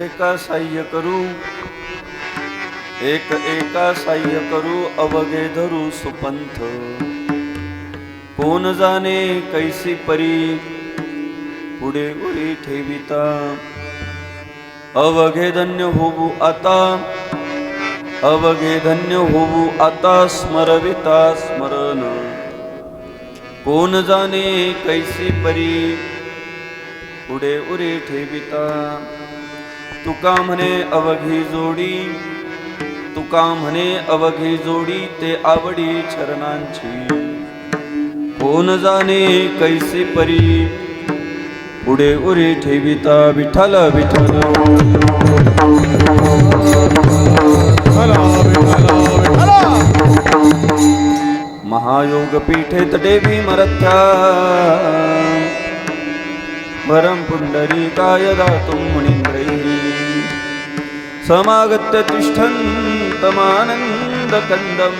एका साह्य करू एका साह्य करू अवघे धरू सुपंथ कोण जाणे कैसी परी पुढे उरी ठेविता अवघे धन्य होऊ आता अवघे धन्य होऊ आता स्मरविता स्मरण कोण जाणे कैसी परी पुढे उरी ठेविता तुका म्हणे अवघी जोडी तुका म्हणे अवघी जोडी ते आवडी चरणांची कोण जाणे कैसी परी पुढे उरी ठेविता विठ्ठल विठ्ठल महायोग पीठेत देवी मरथ्या परम पुंडरीकाय दातुं मुनींद्रैः समागत्य तिष्ठन्तमानन्दकन्दं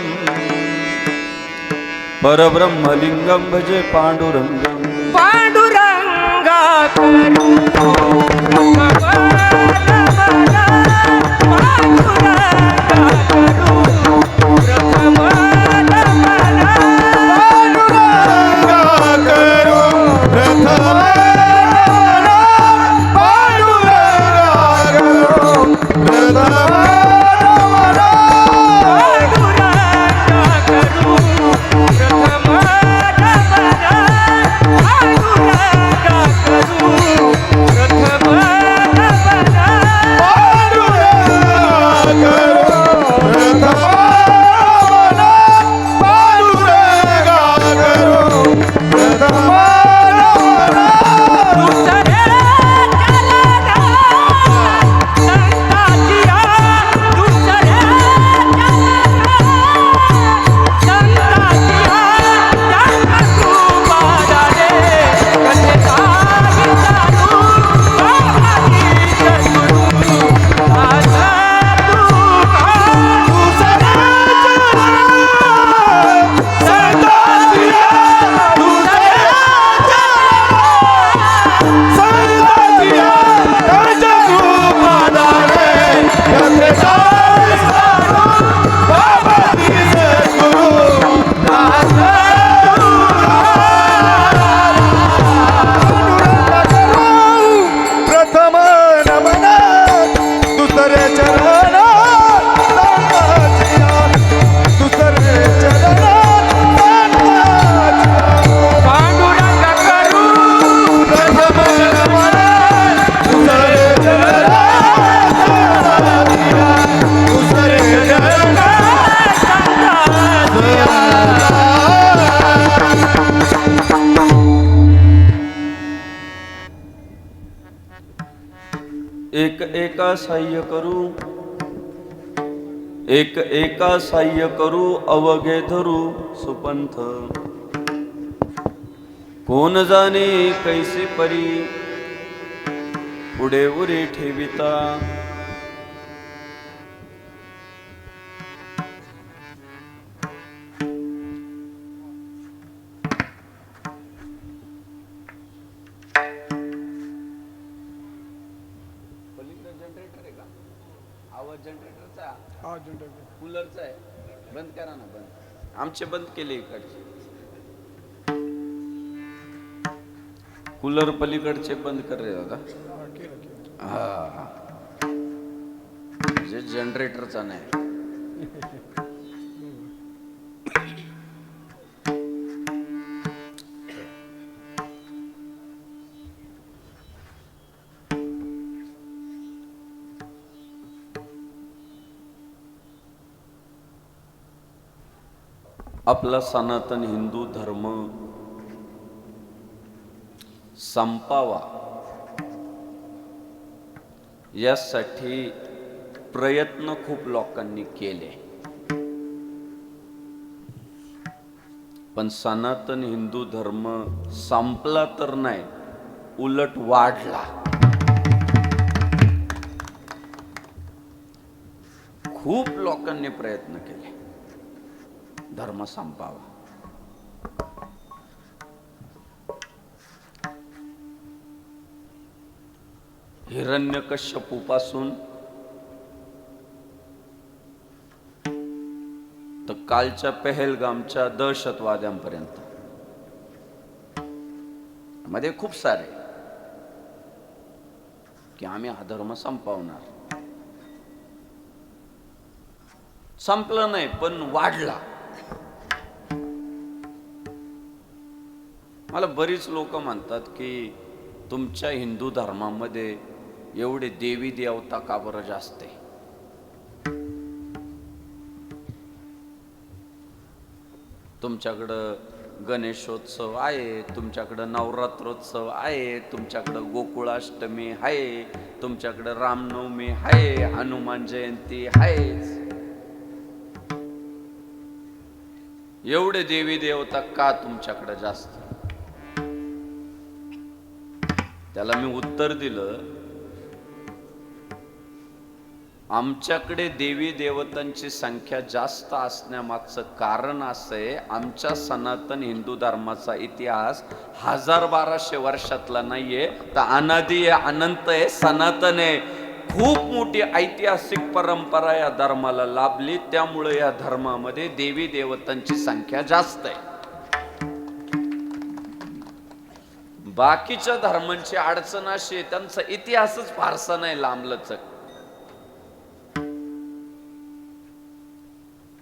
परब्रह्मलिङ्गं भजे पाण्डुरङ्गं पांडुरंगा करू एका साह्य करू एका साह्य करू अवघे धरू सुपंथ कोण जाणे कैसी परी पुढे उरी ठेविता आवाज जनरेटरचा हा जनरेटर कूलरचा आहे बंद करा ना बंद आमचे बंद केले इकडचे कूलर पलीकडचे बंद कर रे दादा हा जे जनरेटरचा नाही आपला सनातन हिंदू धर्म संपावा यासाठी प्रयत्न खूप लोकांनी केले, पण सनातन हिंदू धर्म संपला तर नाही, उलट वाढला. खूप लोकांनी प्रयत्न केले धर्म संपावा. हिरण्यकश्यपूपासून तर कालच्या पहलगामच्या दहशतवाद्यांपर्यंत मध्ये खूप सारे की आम्ही हा धर्म संपवणार. संपलं नाही पण वाढला. मला बरीच लोक म्हणतात की तुमच्या हिंदू धर्मामध्ये एवढे देवी देवता का बरं जास्त आहे? तुमच्याकडं गणेशोत्सव आहे, तुमच्याकडं नवरात्रोत्सव आहे, तुमच्याकडं गोकुळाष्टमी आहे, तुमच्याकडं रामनवमी आहे, हनुमान जयंती आहेच. एवढे देवी देवता का तुमच्याकडे जास्त? त्याला मी उत्तर दिलं, आमच्याकडे देवी देवतांची संख्या जास्त असण्यामागचं कारण असं आहे, आमच्या सनातन हिंदू धर्माचा इतिहास 1200 वर्षातला नाहीये, तर अनादी आहे, अनंत आहे, सनातन आहे. खूप मोठी ऐतिहासिक परंपरा या धर्माला लाभली, त्यामुळे या धर्मामध्ये देवी देवतांची संख्या जास्त आहे. बाकीच्या धर्मांची अडचण अशी आहे, त्यांचा इतिहासच फारसा नाही लांबलचक.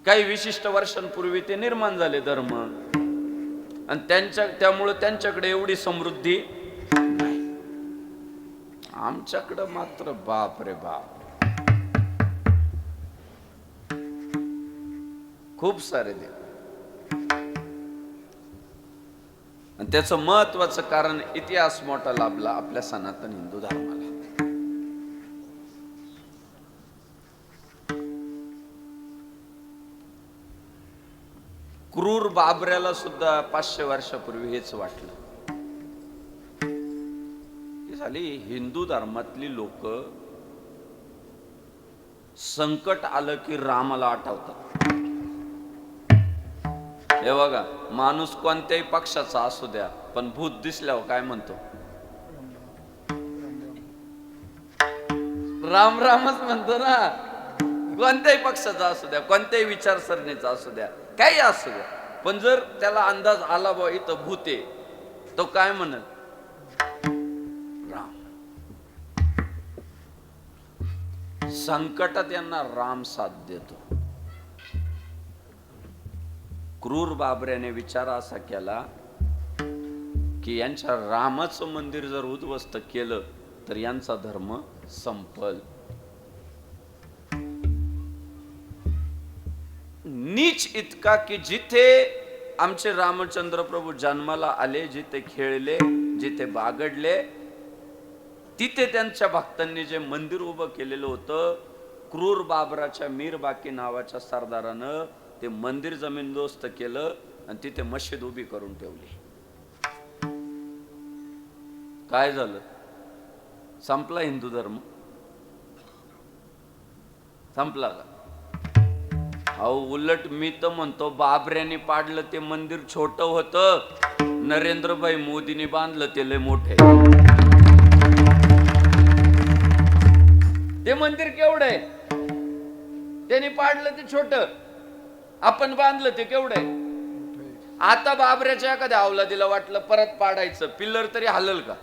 काही विशिष्ट वर्षांपूर्वी ते निर्माण झाले धर्म, आणि त्यामुळे त्यांच्याकडे एवढी समृद्धी नाही. आमच्याकडं मात्र बाप रे बाप, खूप सारे देव. आणि त्याचं महत्वाचं कारण इतिहास मोठा लाभला आपल्या सनातन हिंदू धर्माला. क्रूर बाबऱ्याला सुद्धा 500 वर्षापूर्वी हेच वाटलं. झाली हिंदू धर्मातली लोक संकट आलं की रामाला आठवतात. हे बघा, माणूस कोणत्याही पक्षाचा असू द्या, पण भूत दिसल्यावर काय म्हणतो? राम रामच म्हणतो ना. कोणत्याही पक्षाचा असू द्या, कोणत्याही विचारसरणीचा असू द्या, काही असू द्या, पण जर त्याला अंदाज आला बा इथं भूत आहे, तो काय म्हणत? राम. संकटात यांना राम साथ देतो. क्रूर बाबऱ्याने विचार असा केला की यांच्या रामाचं मंदिर जर उद्ध्वस्त केलं तर यांचा धर्म संपल. नीच इतका की जिथे आमचे रामचंद्र प्रभू जन्माला आले, जिथे खेळले, जिथे बागडले, तिथे त्यांच्या भक्तांनी जे मंदिर उभं केलेलं होतं, क्रूर बाबराच्या मीरबाकी नावाच्या सरदारानं ते मंदिर जमीनदोस्त केलं आणि तिथे मशीद उभी करून ठेवली. काय झालं? संपला हिंदू धर्म? संपला का? अहो, उलट मी तर म्हणतो बाबऱ्याने पाडलं ते मंदिर छोटं होतं, नरेंद्रभाई मोदींनी बांधलं ते लय मोठे. ते मंदिर केवढं आहे? त्यांनी पाडलं ते छोटं, आपण बांधलं ते केवढं आहे? आता बाबऱ्याच्या एखाद्या अवलादीला वाटलं परत पाडायचं, पिल्लर तरी हलल का?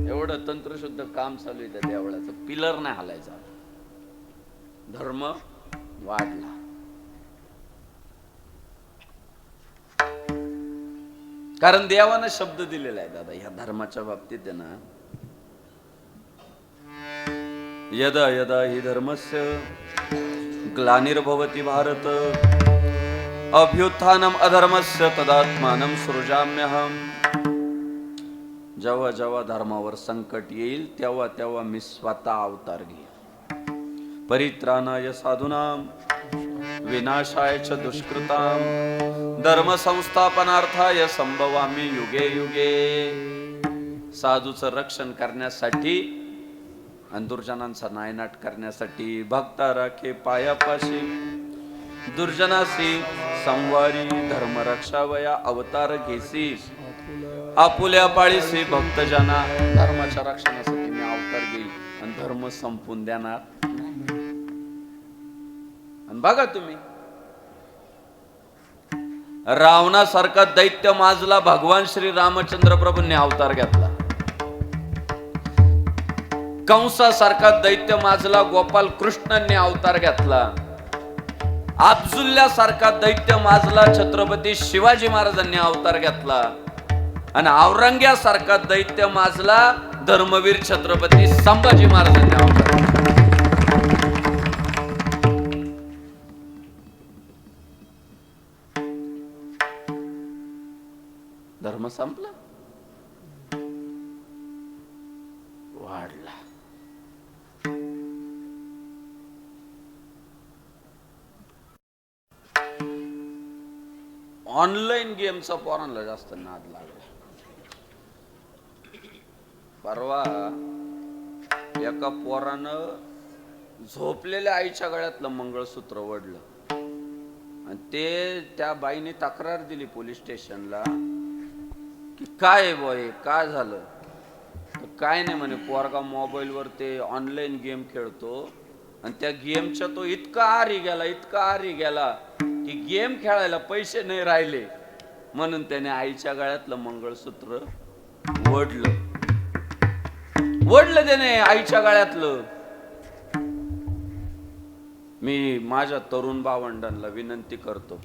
एवढं तंत्रशुद्ध काम चालू आहे त्या देवळाचं, पिलर नाही हलायचा. धर्म वाढला. कारण देवानं शब्द दिलेला आहे दादा ह्या धर्माच्या बाबतीत आहे ना, यदा यदा हि धर्मस्य ग्लानिर्भवति भारत अभ्युत्थानम अधर्मस्य तदात्मानं सृजाम्यहम्. जेव्हा जेव्हा धर्मावर संकट येईल तेव्हा तेव्हा मी स्वतः अवतार घेईन. परित्राणाय साधूनां विनाशाय च दुष्कृतां धर्म संस्थापनार्थाय संभवामि युगे युगे. साधूचं रक्षण करण्यासाठी आणि दुर्जनांचा नायनाट करण्यासाठी, भक्ता राखे पायापाशी दुर्जनासी संवारी धर्म रक्षावया अवतार घेसी. आपुल्या पाळीसी भक्तजना धर्माच्या रक्षणासाठी मी अवतार घेईल आणि धर्म संपून देणार. आणि बघा तुम्ही, रावणासारखा दैत्य माजला, भगवान श्री रामचंद्र प्रभूंनी अवतार घेतला. कंसासारखा दैत्य माजला, गोपाल कृष्णांनी अवतार घेतला. अब्दुल्ल्यासारखा दैत्य माजला, छत्रपती शिवाजी महाराजांनी अवतार घेतला. आणि औरंग्यासारखा दैत्य माजला, धर्मवीर छत्रपती संभाजी महाराजांनी अवतार घेतला. धर्म संपला, वाढला. ऑनलाईन गेमचा पोरांना जास्त नाद लागला. परवा एका पोरानं झोपलेल्या आईच्या गळ्यातलं मंगळसूत्र ओढलं आणि ते त्या बाईने तक्रार दिली पोलीस स्टेशनला की काय बॉय काय झालं. तर काय नाही म्हणे, पोरगा मोबाईलवर ते ऑनलाईन गेम खेळतो आणि त्या गेमच्या तो इतका आरी गेला की गेम खेळायला पैसे नाही राहिले म्हणून त्याने आईच्या गळ्यातलं मंगळसूत्र ओढलं त्याने आईच्या गळ्यातलं. मी माझ्या तरुण भावंडांना विनंती करतो,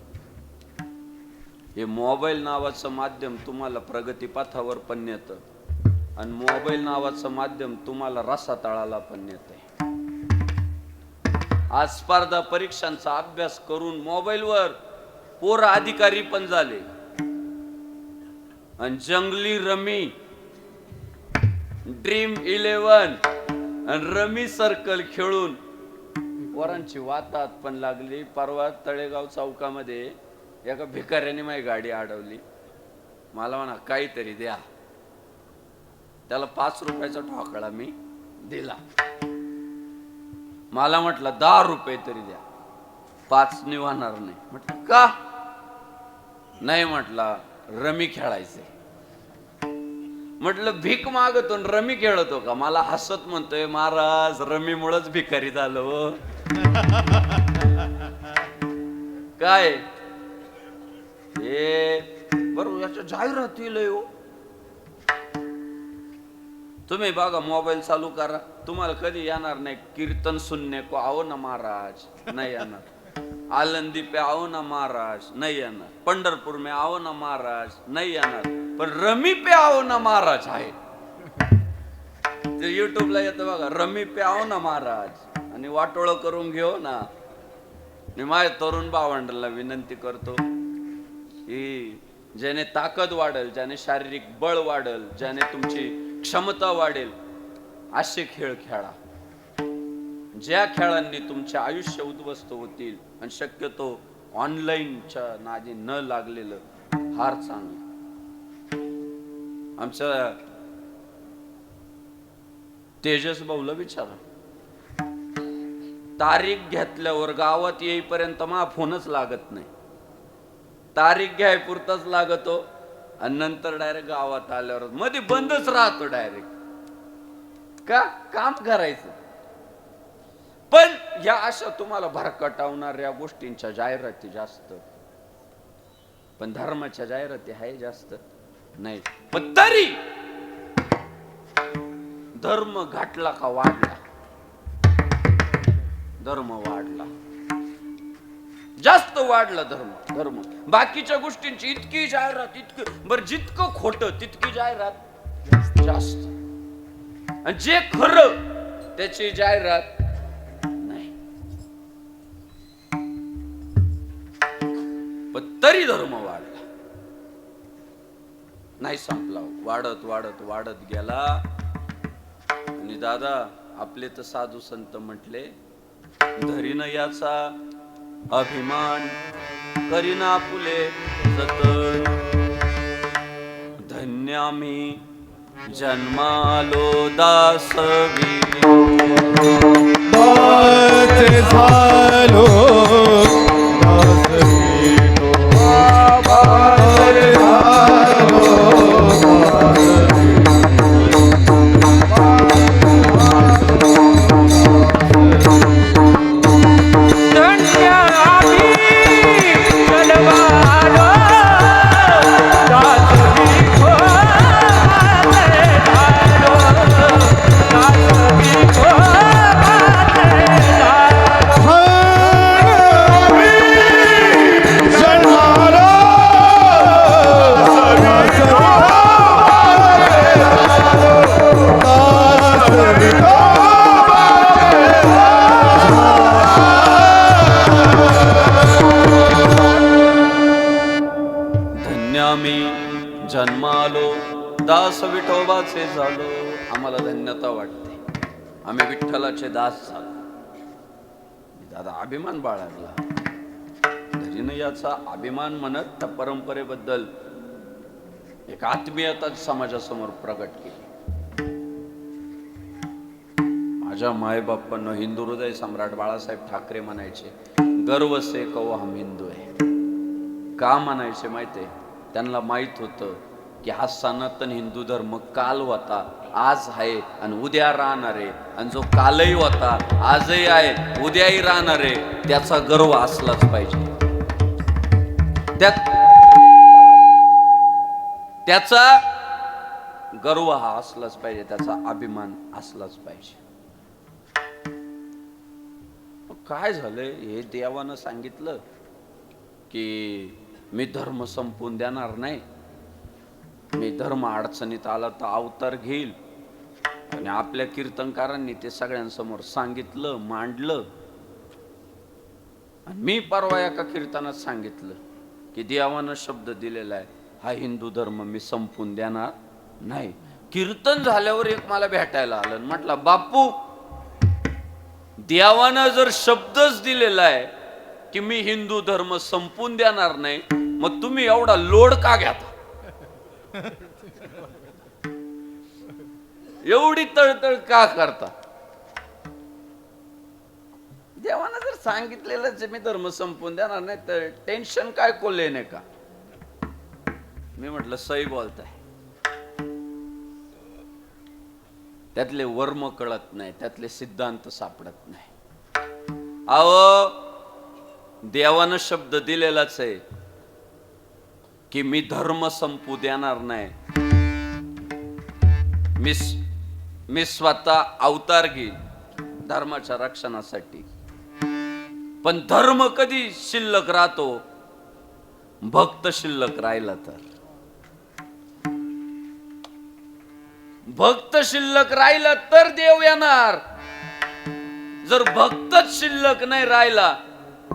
हे मोबाईल नावाचं माध्यम तुम्हाला प्रगतीपथावर पण नेतं आणि मोबाईल नावाचं माध्यम तुम्हाला रसातळाला पण नेतंय. आज स्पर्धा परीक्षांचा अभ्यास करून मोबाईलवर पोर अधिकारी पण झाले आणि जंगली रमी, ड्रीम 11 आणि रमी सर्कल खेळून पोरांची वातात पण लागली. परवा तळेगाव चौकामध्ये एका भिकाऱ्याने माझी गाडी अडवली. मला म्हणा काहीतरी द्या. त्याला 5 रुपयाचा ठोकळा मी दिला. मला म्हटलं 10 रुपये तरी द्या, 5 निवाणार नाही. म्हटलं का नाही, म्हटला रमी खेळायचे. म्हटलं भीक मागतो रमी खेळतो का. मला हसत म्हणतोय, महाराज रमी मुळेच भिकारी झालो. काय हे बरोबर, याच्या जाहिराती लय हो. तुम्ही बघा, मोबाईल चालू करा, तुम्हाला कधी येणार नाही कीर्तन सुनने को आओ ना महाराज, नाही येणार. आलंदी पे आओ ना महाराज, नाही येणार. पंढरपूर में आओ ना महाराज, नाही येणार. पण रमी पे आओ ना महाराज आहे. ते युट्यूबला येतं बघा, रमी पे आओ ना महाराज, आणि वाटोळं करून घेऊ ना. मी माझ्या तरुण भावंडाला विनंती करतो की ज्याने ताकद वाढेल, ज्याने शारीरिक बळ वाढेल, ज्याने तुमची क्षमता वाढेल, असे खेळ खेळा. ज्या खेळांनी तुमचे आयुष्य उद्ध्वस्त होतील आणि शक्यतो ऑनलाईनच्या नादी न लागलेलं फार चांगलं. आमच्या तेजस भाऊला विचारा, तारीख घेतल्यावर गावात येईपर्यंत मा फोनच लागत नाही. तारीख घ्याय पुरताच लागतो आणि नंतर डायरेक्ट गावात आल्यावर मध्ये बंदच राहतो डायरेक्ट. का काम करायचं. पण या अशा तुम्हाला भरकटावणाऱ्या गोष्टींच्या जाहिराती जास्त, पण धर्माच्या जाहिराती आहे जास्त नाही. पण तरी धर्म घाटला का वाढला? धर्म वाढला, जास्त वाढला धर्म. बाकीच्या गोष्टींची इतकी जाहिरात, इतकं बरं, जितकं खोटं तितकी जाहिरात जास्त, आणि जे खरं त्याची जाहिरात नाही. पण तरी धर्म वाढला नाही, संपला. वाढत वाढत वाढत गेला. आणि दादा आपले तर साधू संत म्हटले, धरीन याचा अभिमान, करीना फुले जतन. धन्य आम्ही जन्मालो दासवी, झालो दासवी, विठ्ठलाचे झालो, आम्हाला धन्यता वाटते, आम्ही विठ्ठलाचे दास झालो. दादा अभिमान बाळगला, धरीनं याचा अभिमान म्हणत त्या परंपरेबद्दल एक आत्मीयता समाजासमोर प्रगट केली. माझ्या मायबापांना हिंदू हृदय सम्राट बाळासाहेब ठाकरे म्हणायचे, गर्व से कहो हम हिंदू आहे. का म्हणायचे माहितीये? त्यांना माहित होतं की हा सनातन हिंदू धर्म काल होता, आज आहे आणि उद्या राहणार आहे, आणि जो कालही होता, आजही आहे, उद्याही राहणार आहे, त्याचा गर्व असलाच पाहिजे. त्याचा गर्व हा असलाच पाहिजे, त्याचा अभिमान असलाच पाहिजे. काय झालंय? हे देवानं सांगितलं की मी धर्म संपवून देणार नाही, मी धर्म अडचणीत आला तर अवतार घेईल. आणि आपल्या कीर्तनकारांनी ते सगळ्यांसमोर सांगितलं, मांडलं. आणि मी परवा एका कीर्तनात सांगितलं की देवानं शब्द दिलेला आहे, हा हिंदू धर्म मी संपवून देणार नाही. कीर्तन झाल्यावर एक मला भेटायला आलं, म्हटलं बापू, देवानं जर शब्दच दिलेला आहे की मी हिंदू धर्म संपवून देणार नाही, मग तुम्ही एवढा लोड का घ्याता? एवढी तळतळ का करता? देवानं जर सांगितलेलंच मी धर्म संपवून देणार नाही, तर टेन्शन काय कोल्हे नाही का? मी म्हटलं सही बोलताय. त्यातले वर्म कळत नाही, त्यातले सिद्धांत सापडत नाही. अहो, देवानं शब्द दिलेलाच आहे की मी धर्म संपू देणार नाही, मी स्वतः अवतार घेईन धर्माच्या रक्षणासाठी. पण धर्म कधी शिल्लक राहतो? भक्त शिल्लक राहिला तर. भक्त शिल्लक राहिला तर देव येणार. जर भक्तच शिल्लक नाही राहिला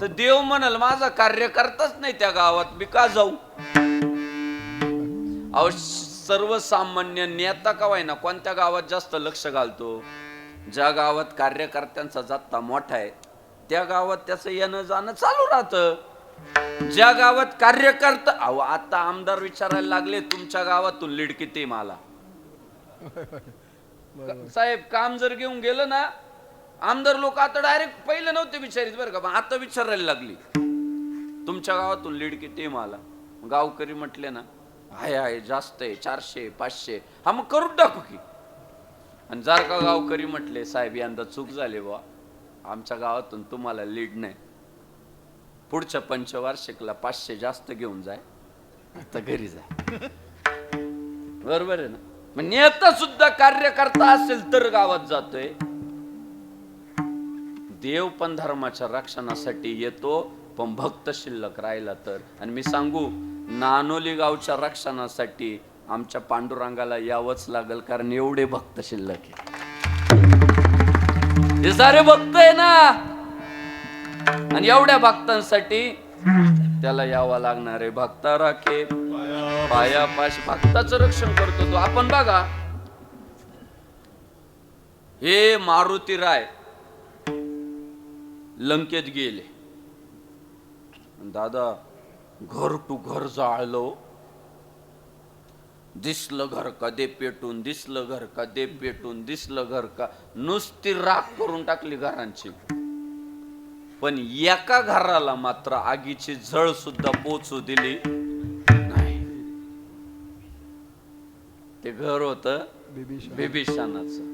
तर देव म्हणाल माझा कार्यकर्ताच नाही त्या गावात, मी का जाऊ? अहो, सर्वसामान्य नेता का व्हायना कोणत्या गावात जास्त लक्ष घालतो? ज्या गावात कार्यकर्त्यांचा जत्ता मोठा आहे त्या गावात त्याचं येणं जाणं चालू राहतं. ज्या गावात कार्यकर्ता, अहो आता आमदार विचारायला लागले तुमच्या गावातून लीड किती मला. साहेब काम जर घेऊन गेलं ना, आमदार लोक आता डायरेक्ट पहिलं नव्हते विचारित बरं का, पण आता विचारायला लागली तुमच्या गावातून लीड किती मला. गावकरी म्हटले ना, आहे जास्त आहे, 400 500, हा मग करून टाकू की. आणि जर का गावकरी म्हटले साहेब यंदा चूक झाली बा, आमच्या गावातून तुम्हाला लीड नाही, पुढच्या पंचवार्षिकला 500 जास्त घेऊन जाय, आता घरी जाय. बरोबर आहे ना? मग नेता सुद्धा कार्यकर्ता असेल तर गावात जातोय. देव पण धर्माच्या रक्षणासाठी येतो, पण भक्त शिल्लक राहिला तर. आणि मी सांगू, नानोली गावच्या रक्षणासाठी आमच्या पांडुरंगाला यावंच लागल, कारण एवढे भक्त शिल्लक आहे. हे सारे भक्त आहे ना, आणि एवढ्या भक्तांसाठी त्याला यावं लागणार आहे. भक्ता राखे पायापाशी, भक्ताचं रक्षण करतो तो. आपण बघा, हे मारुती राय लंकेत गेले, दादा घर टू घर जाळलो, दिसलं घर का दे पेटून, दिसलं घर का दे पेटून, दिसलं घर का, नुसती राख करून टाकली घरांची. पण एका घराला मात्र आगीची झळ सुद्धा पोचू दिली नाही. ते घर होत बिभीषणाचं.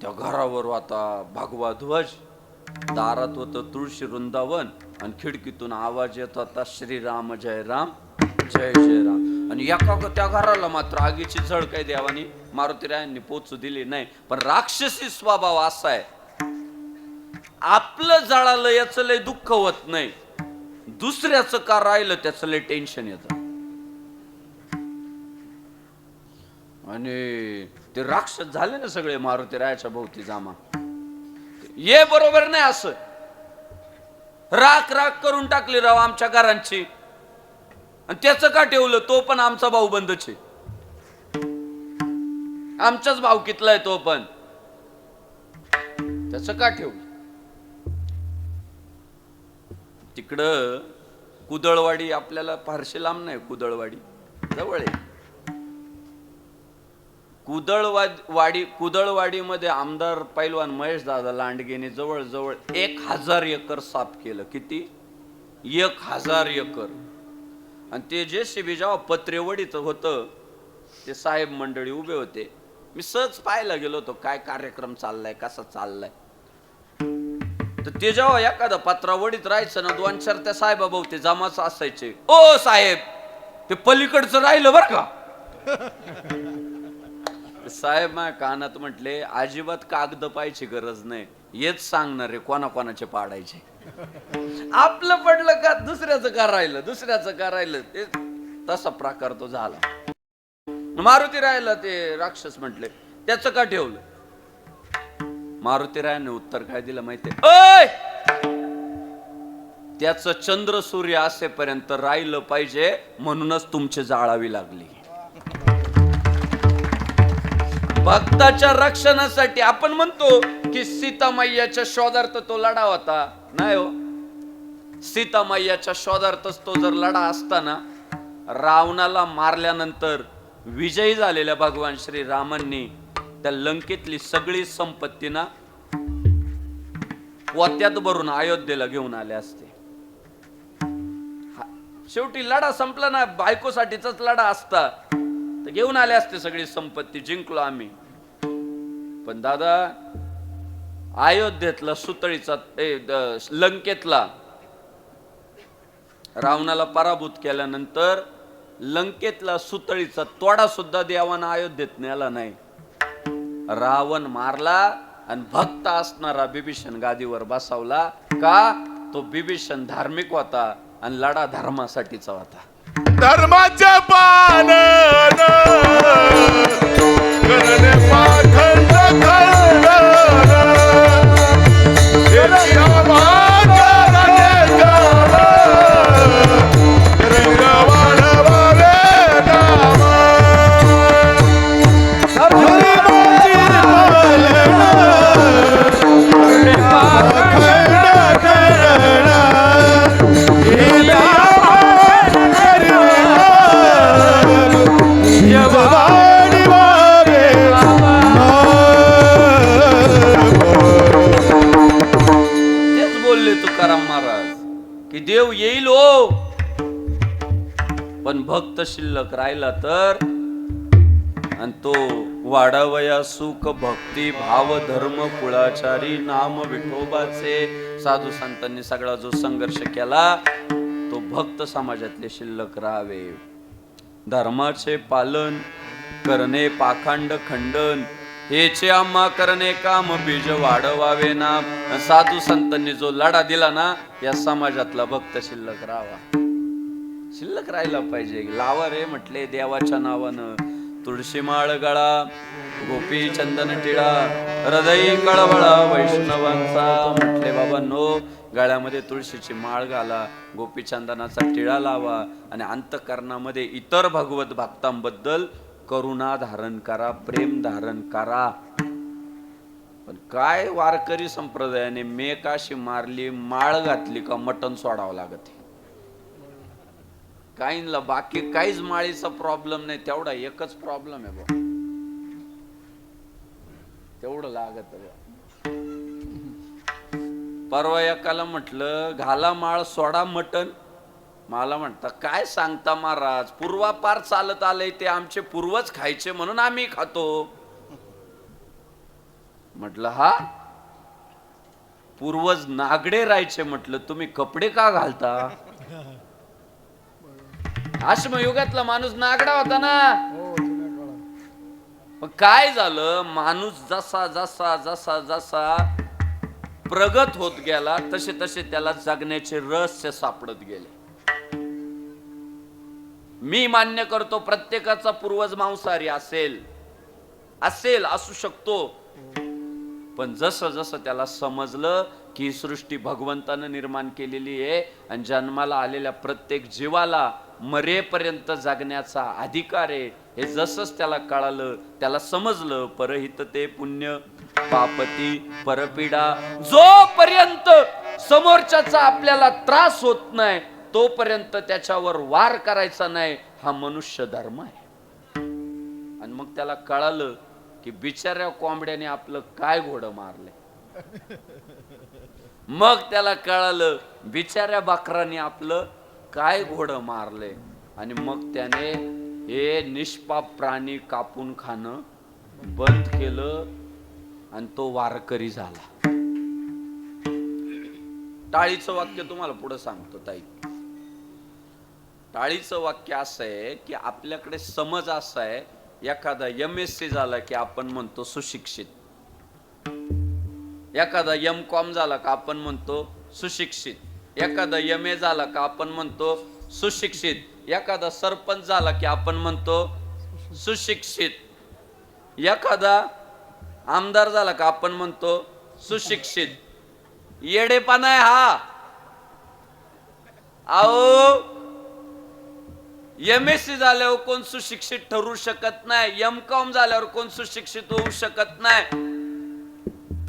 त्या घरावर होता भगवा ध्वज, दारात होतं तुळशी वृंदावन, आणि खिडकीतून आवाज येत होता श्रीराम जय राम जय जय राम. आणि एका त्या घराला मात्र आगीची झळ काही देवानी मारुतीरायांनी पोचू दिली नाही. पण राक्षसी स्वभाव असा आहे, आपलं जळालं याचं लय दुःख होत नाही, दुसऱ्याचं का राहिलं त्याचं लय टेन्शन येतं. आणि ते राक्षस झाले ना सगळे मारुतीरायाच्या भोवती जामा. ये बरोबर नाही असं, राख राख करून टाकली राव आमच्या घरांची, आणि त्याचं का ठेवलं? तो पण आमचा भाऊ बंदच आहे. आमच्याच भावकीतला आहे तो पण. त्याचं का ठेवलं? तिकडं कुदळवाडी आपल्याला फारशी लांब नाही. कुदळवाडी जवळ आहे. कुदळवाडीमध्ये आमदार पैलवान महेश दादा लांडगेने जवळजवळ 1000 एकर साफ केलं. किती? 1000 एकर. आणि ते JCB जेव्हा पत्रेवडीचं होतं, ते साहेब मंडळी उभे होते. मी सहज पाहायला गेलो होतो काय कार्यक्रम चाललाय, कसा चाललाय. तर ते जेव्हा एखादा पत्रावडीत राहायचं ना, 2-4 त्या साहेबाभोवती जमाच असायचे. ओ साहेब, ते पलीकडचं राहिलं बर का. साहेब माझ्या कानात म्हटले, अजिबात कागद पाहायची गरज नाही, हेच सांगणार आहे कोणाकोणाचे पाडायचे. आपलं पडलं का दुसऱ्याचं का राहिलं, दुसऱ्याचं का राहिलं. ते तसा प्रकार तो झाला. मारुती रायला ते राक्षस म्हटले, त्याचं का ठेवलं. मारुती रायाने उत्तर काय दिलं माहितीये? ओय, त्याचं चंद्र सूर्य असेपर्यंत राहिलं पाहिजे, म्हणूनच तुमची जाळावी लागली. भक्ताच्या रक्षणासाठी. आपण म्हणतो की सीतामाईच्या शोधार्थ तो लढा होता. नाही हो, सीतामाईच्या शोधार्थच तो जर लढा असताना, रावणाला मारल्यानंतर विजयी झालेल्या भगवान श्री रामांनी त्या लंकेतली सगळी संपत्ती ना पोत्यात भरून अयोध्येला घेऊन आले असते. शेवटी लढा संपला ना, बायकोसाठीचाच लढा असता तर घेऊन आले असते सगळी संपत्ती, जिंकलो आम्ही. पण दादा, अयोध्येतला सुतळीचा लंकेतला रावणाला पराभूत केल्यानंतर लंकेतला सुतळीचा तोडा सुद्धा देवानं अयोध्येत नेला नाही. रावण मारला आणि भक्त असणारा बिभीषण गादीवर बसवला. का? तो बिभीषण धार्मिक होता आणि लढा धर्मासाठीचा होता. धर्माच्या पालन करणे पाखंड खंडन देशा मागणे गाव रंग वाढवावे नाम धर्माची पालन करणे पाखंड खंडन तेच बोलले तुकाराम महाराज की देव येईल हो, पण भक्त शिल्लक राहिला तर. आणि तो वाढावया सुख भक्ती भाव धर्म कुळाचारी नाम विठोबाचे. साधू संतांनी सगळा जो संघर्ष केला तो भक्त समाजातले शिल्लक राहावे. धर्माचे पालन करणे पाखंड खंडन हेचे आम्हा करणे काम बीज वाढवावे ना. साधू संतांनी जो लढा दिला ना, या समाजातला भक्त शिल्लक राहावा, शिल्लक राहिला पाहिजे. लावा रे म्हटले देवाच्या नावानं तुळशी माळ गळा, गोपी चंदन टिळा, हृदय कळवळा वैष्णवांचा. म्हटले बाबांनो, गळ्यामध्ये तुळशीची माळ घाला, गोपी चंदनाचा टिळा लावा आणि अंतःकरणामध्ये इतर भगवत भक्तांबद्दल करुणा धारण करा, प्रेम धारण करा. पण काय वारकरी संप्रदायाने मेकाशी मारली, माळ घातली का मटण सोडावं लागत. काहींना बाकी काहीच माळीचा प्रॉब्लेम नाही, तेवढा एकच प्रॉब्लेम आहे बा, तेवढं लागत. परवा एकाला म्हटलं घाला माळ सोडा मटण. मला म्हणता काय सांगता महाराज, पूर्वापार चालत आलंय ते, आमचे पूर्वज खायचे म्हणून आम्ही खातो. म्हटलं हा, पूर्वज नागडे राहायचे, म्हटलं तुम्ही कपडे का घालता. अश्मयुगातला माणूस नागडा होता ना. पण काय झालं, माणूस जसा जसा जसा जसा प्रगत होत गेला तसे तसे त्याला जगण्याचे रहस्य सापडत गेले. मी मान्य करतो प्रत्येकाचा पूर्वज मांसाहारी असेल असू शकतो. पण जसं जसं त्याला समजलं की सृष्टी भगवंतानं निर्माण केलेली आहे आणि जन्माला आलेल्या प्रत्येक जीवाला मरेपर्यंत जगण्याचा अधिकार आहे हे जसंच त्याला कळालं, त्याला समजलं, परहित ते पुण्य पापती परपीडा. जोपर्यंत समोरच्याचा आपल्याला त्रास होत नाही तोपर्यंत त्याच्यावर वार करायचा नाही, हा मनुष्य धर्म आहे. आणि मग त्याला कळालं की बिचाऱ्या कोंबड्याने आपलं काय घोडं मारलंय. मग त्याला कळालं बिचाऱ्या बकराने आपलं काय घोडं मारलंय. आणि मग त्याने हे निष्पाप प्राणी कापून खाणं बंद केलं आणि तो वारकरी झाला. टाळीचं वाक्य तुम्हाला पुढे सांगतो ताई. टाळीचं वाक्य असं आहे की आपल्याकडे समज असा आहे, एखादा MSc झाला की आपण म्हणतो सुशिक्षित, एखादा MCOM झाला का आपण म्हणतो सुशिक्षित, एखादा MA झाला का आपण म्हणतो सुशिक्षित, एखादा सरपंच झाला की आपण म्हणतो सुशिक्षित, एखादा आमदार झाला का आपण म्हणतो सुशिक्षित. येडेपणा आहे हा. अहो MSc झाल्यावर कोण सुशिक्षित ठरू शकत नाही, MCOM झाल्यावर कोण सुशिक्षित होऊ शकत नाही,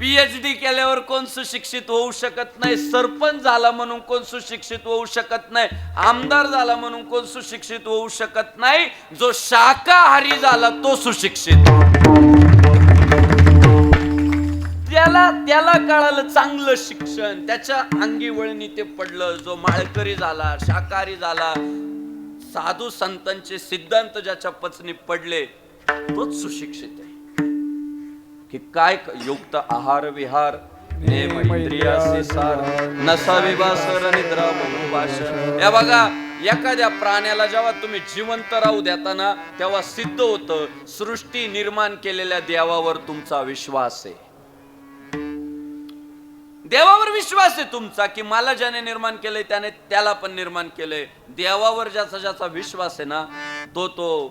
PhD केल्यावर कोण सुशिक्षित होऊ शकत नाही, सरपंच झाला म्हणून कोण सुशिक्षित होऊ शकत नाही, आमदार झाला म्हणून कोण सुशिक्षित होऊ शकत नाही. जो शाकाहारी झाला तो सुशिक्षित. त्याला कळालं चांगलं शिक्षण, त्याच्या अंगी वळणी ते पडलं. जो माळकरी झाला, शाकाहारी झाला, साधू संतांचे सिद्धांत ज्याच्या पचनी पडले तोच सुशिक्षित आहे. की काय युक्त आहार विहार नेम इंद्रियासी सार नसा विभासर निद्रा बहुभाषण. या बघा, एखाद्या प्राण्याला जेव्हा तुम्ही जिवंत राहू देता ना तेव्हा सिद्ध होतं सृष्टी निर्माण केलेल्या देवावर तुमचा विश्वास आहे. देवावर विश्वास आहे तुमचा की मला ज्याने निर्माण केलंय त्याने त्याला पण निर्माण केलंय. देवावर ज्याचा ज्याचा विश्वास आहे ना तो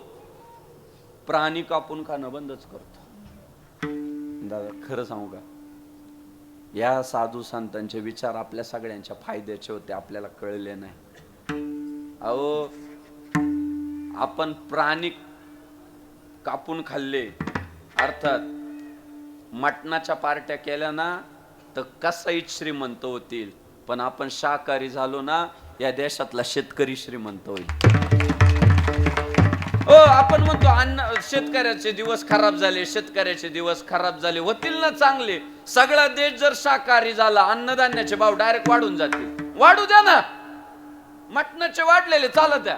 प्राणी कापून खाणं बंदच करतो. दादा खरं सांगू का, या साधू संतांचे विचार आपल्या सगळ्यांच्या फायद्याचे होते, आपल्याला कळले नाही. अहो आपण प्राणी कापून खाल्ले, अर्थात मटणाच्या पार्ट्या केल्या ना तर कसाईच श्रीमंत होतील, पण आपण शाकाहारी झालो ना या देशातला शेतकरी श्रीमंत होईल. हो, आपण म्हणतो अन्न शेतकऱ्याचे दिवस खराब झाले, शेतकऱ्याचे दिवस खराब झाले, होतील ना चांगले. सगळा देश जर शाकाहारी झाला अन्नधान्याचे भाव डायरेक्ट वाढून जातील. वाढू द्या ना, मटणाचे वाढलेले चालत द्या,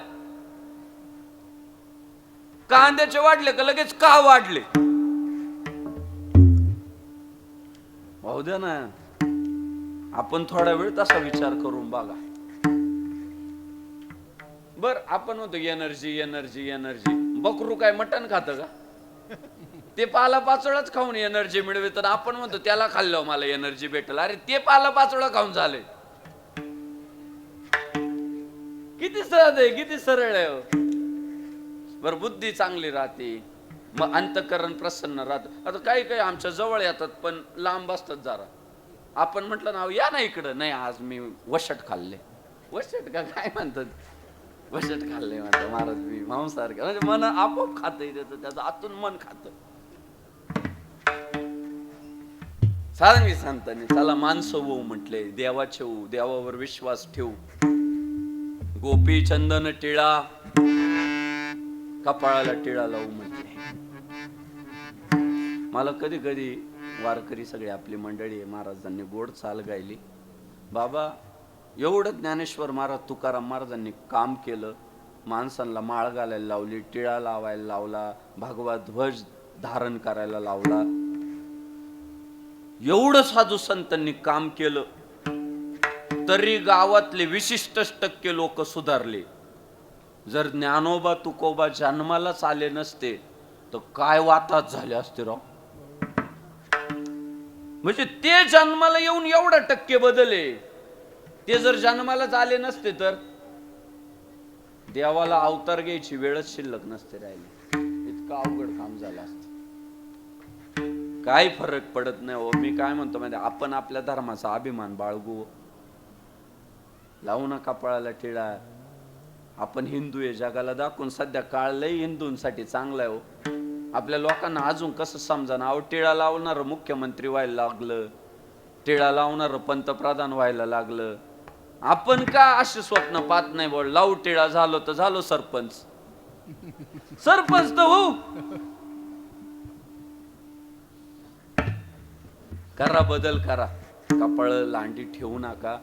कांद्याचे वाढले का लगेच का वाढले भाऊ द्या ना. आपण थोडा वेळ तसा विचार करून बघा. बर आपण म्हणतो एनर्जी एनर्जी एनर्जी, बकरू काय मटण खातं का? ते पाला पाचोळाच खाऊन एनर्जी मिळवत, आपण म्हणतो त्याला खाल्लं मला एनर्जी भेटल. अरे ते पाला पाचोळा खाऊन झाले. किती सहज आहे, किती सरळ आहे. बर बुद्धी चांगली राहते, मग अंतःकरण प्रसन्न राहत. आता काही काही आमच्या जवळ येतात पण लांब असतात जरा. आपण म्हटलं ना या ना इकडं, नाही आज मी वशट खाल्ले. वशट का काय म्हणतात, वशट खाल्ले म्हणतात महाराज मी मांसाहार. म्हणजे मन आपोआप खात त्याचं आतून मन खात. सांगी संतांनी चला माणसं होऊ म्हटले, देवाचे होऊ, देवावर विश्वास ठेवू. गोपी चंदन टिळा कपाळाला टिळा लावू म्हटले. मला कधी कधी वारकरी सगळी आपली मंडळी आहे, महाराजांनी गोड चाल गायली. बाबा एवढं ज्ञानेश्वर महाराज तुकाराम महाराजांनी काम केलं, माणसांना माळ घालायला लावली, टिळा लावायला लावला, भगवा ध्वज धारण करायला लावला, एवढं साधू संतांनी काम केलं तरी गावातले 20% लोक सुधारले. जर ज्ञानोबा तुकोबा जन्मालाच आले नसते तर काय वातात झाले असते राव. म्हणजे ते जन्माला येऊन एवढा टक्के बदलले. ते जर जन्मालाच आले नसते तर देवाला अवतार घ्यायची वेळच शिल्लक नसते राहिली. इतकं अवघड काम झालं असतं. काय फरक पडत नाही हो. मी काय म्हणतो माहिती, आपण आपल्या धर्माचा अभिमान बाळगू. लावू ना कपाळाला टिळा, आपण हिंदू आहे जगाला दाखवून सध्या काळ लई हिंदूंसाठी चांगला आहे हो. आपल्या लोकांना अजून कसं समजा अहो टिळा लावणारं मुख्यमंत्री व्हायला लागलं, टिळा लावणारं पंतप्रधान व्हायला लागलं. आपण का असे स्वप्न पाहत नाही बोल, लावू टिळा झालो तर झालो सरपंच, सरपंच तर हो. करा बदल करा, कपाळ लांडी ठेवू नका.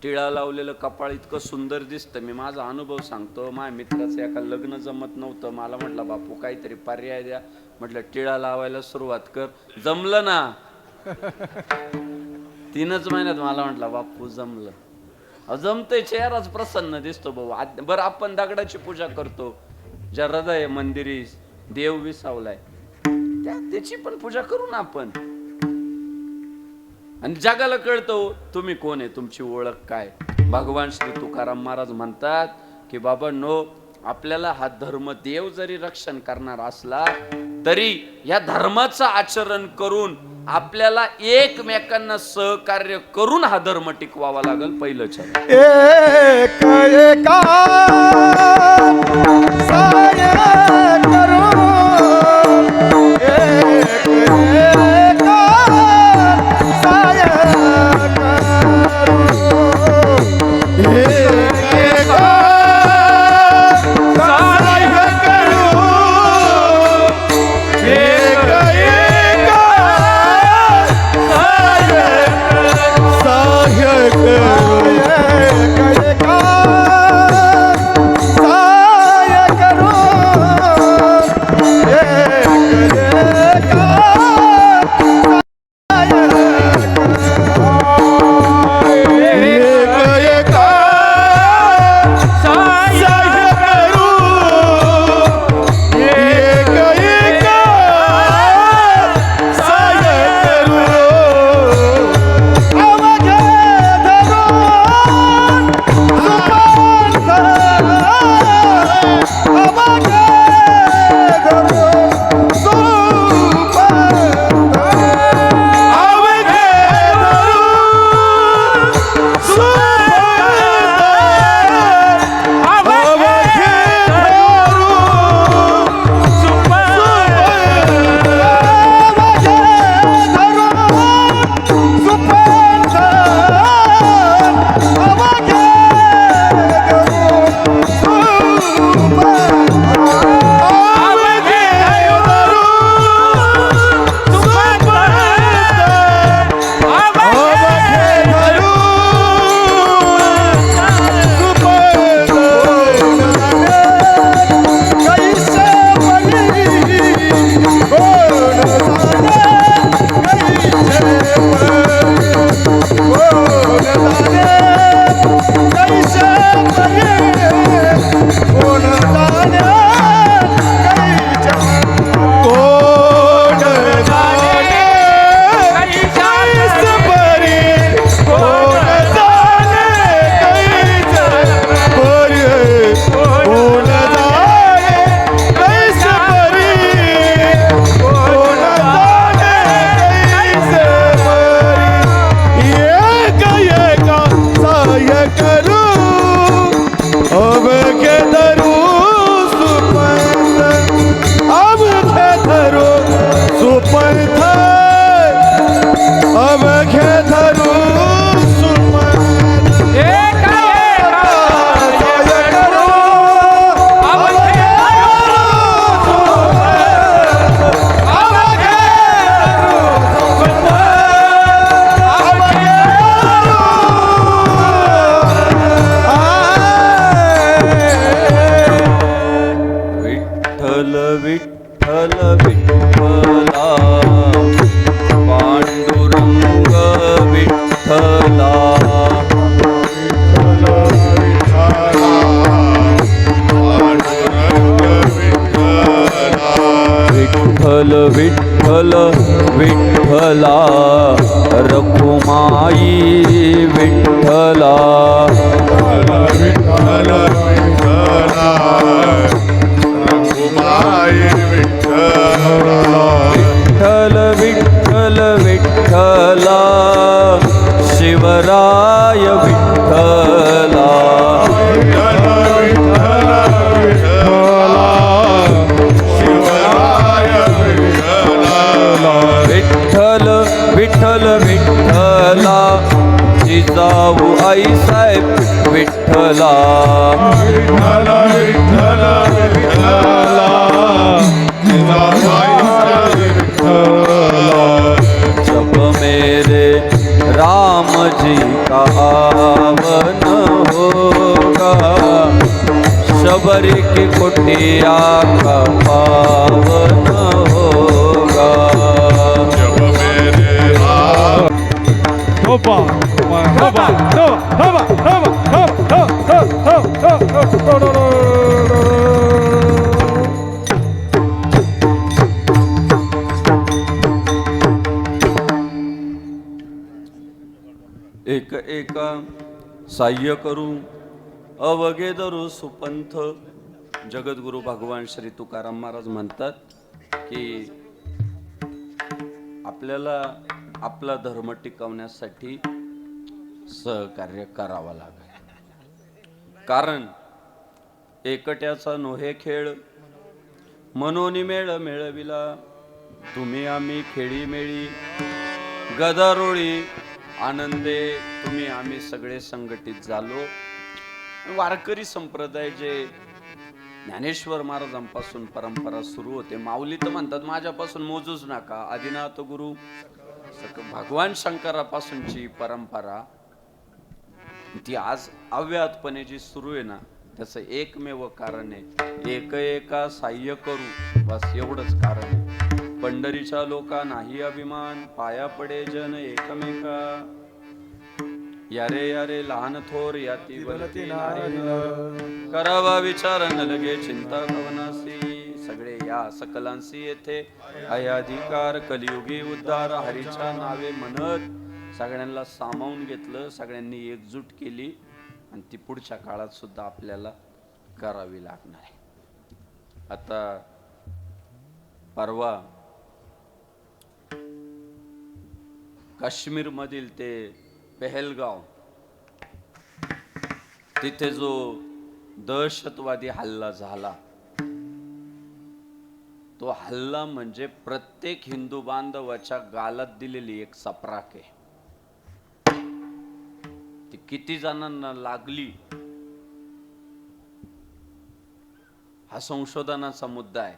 टिळा लावलेलं कपाळ इतकं सुंदर दिसतं. मी माझा अनुभव सांगतो. माझ्या मित्राचं एका लग्न जमत नव्हतं. मला म्हटलं बापू काहीतरी पर्याय द्या. म्हटलं टिळा लावायला सुरुवात कर. जमलं ना 3च महिन्यात. मला म्हटलं बापू जमलं. जमतंय, चेहराच प्रसन्न दिसतो भाऊ. बरं आपण दगडाची पूजा करतो, ज्या हृदय मंदिरी देव विसावलाय त्याची पण पूजा करू ना आपण. आणि जगाला कळतो तुम्ही कोण आहे, तुमची ओळख काय. भगवान श्री तुकाराम महाराज म्हणतात की बाबा नो, आपल्याला हा धर्म देव जरी रक्षण करणार असला तरी या धर्माचं आचरण करून आपल्याला एकमेकांना सहकार्य करून हा धर्म टिकवावा लागेल. पहिलं चरण एक एका साय करू, एक एका साय करू, एक एका साय करू, एक एका साय करू, विठ्ठल विठ्ठला रखुमाई विठ्ठला विठ्ठल विठ्ठला रखुमाई विठ्ठला विठ्ठल विठ्ठल विठ्ठला शिवराय विठ्ठला जिजाऊ आई साहेब विठ्ठला विठ्ठल विठ्ठल विठ्ठला जिजाबाई विठ्ठला जब मेरे राम जी का आवन होगा शबरी की कुटिया का पावन होगा जब मेरे राम Opa! Opa! एक एका साह्य करू अवघे धरू सुपंथ. जगद्गुरु भगवान श्री तुकाराम महाराज म्हणतात की आपल्याला आपला धर्म टिकवण्यासाठी सहकार्य करावा लागेल. कारण एकट्याचा नोहे खेळ मनोनी मेळ मेळविला तुम्ही आम्ही खेळी मेळी गदारोळी आनंदे तुम्ही आम्ही सगळे संघटित झालो. वारकरी संप्रदाय जे ज्ञानेश्वर महाराजांपासून परंपरा सुरू होते. माऊली तर म्हणतात माझ्यापासून मोजूच नका. आदिनाथ गुरु भगवान शंकरापासूनची परंपरा ती आज अव्याहतपणे जी सुरू आहे ना त्याचं एकमेव कारण आहे एक एका साह्य करू बस एवढंच कारण आहे. पंढरीच्या लोका नाही अभिमान पाया पडे जन एकमेका यारे यारे लहान थोर याती बलती नारी करावा विचार न लगे चिंता कवनासी सगळे या सकलांसी येथे अयाधिकार कलियुगी उद्धार हरीच्या नावे म्हणत सगळ्यांना सामावून घेतलं. सगळ्यांनी एकजूट केली आणि ती पुढच्या काळात सुद्धा आपल्याला करावी लागणार आहे. आता परवा काश्मीर मधील ते पहलगाव तिथे जो दहशतवादी हल्ला झाला तो हल्ला म्हणजे प्रत्येक हिंदू बांधवाच्या गालात दिलेली एक चपराक आहे. ती किती जणांना लागली हा संशोधनाचा मुद्दा आहे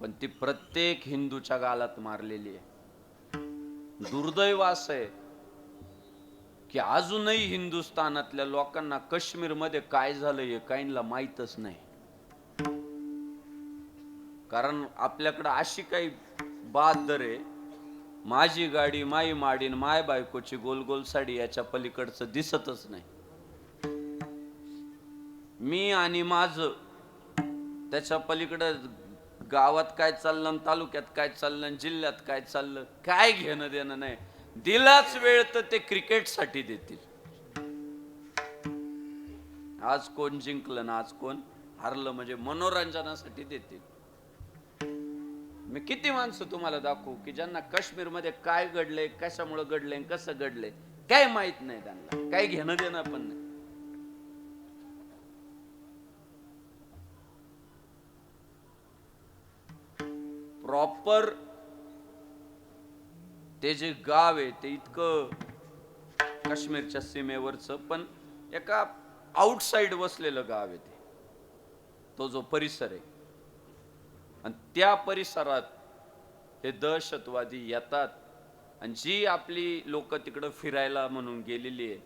पण ती प्रत्येक हिंदूच्या गालात मारलेली आहे. दुर्दैव असं आहे की अजूनही हिंदुस्थानातल्या लोकांना काश्मीर मध्ये काय झालं हे काहींना माहीतच नाही. कारण आपल्याकडे अशी काही बहादर आहे माझी गाडी माई माडीन माय बायकोची गोल गोल साडी याच्या पलीकडचं दिसतच नाही. मी आणि माझं त्याच्या पलीकडे गावात काय चाललं तालुक्यात काय चाललं जिल्ह्यात काय चाललं काय घेणं देणं नाही. दिलाच वेळ तर ते क्रिकेट साठी देतील. आज कोण जिंकलं ना आज कोण हारलं म्हणजे मनोरंजनासाठी देतील. मी किती माणसं तुम्हाला दाखवू की ज्यांना काश्मीर मध्ये काय घडलंय कशामुळे घडलंय कसं घडलंय काय माहित नाही. त्यांना काय घेणं देणं पण नाही. प्रॉपर ते जे गाव आहे ते इतकं काश्मीरच्या सीमेवरचं पण एका आउटसाइड वसलेलं गाव आहे ते. तो जो परिसर आहे आणि त्या परिसरात हे दहशतवादी येतात आणि जी आपली लोक तिकडं फिरायला म्हणून गेलेली आहे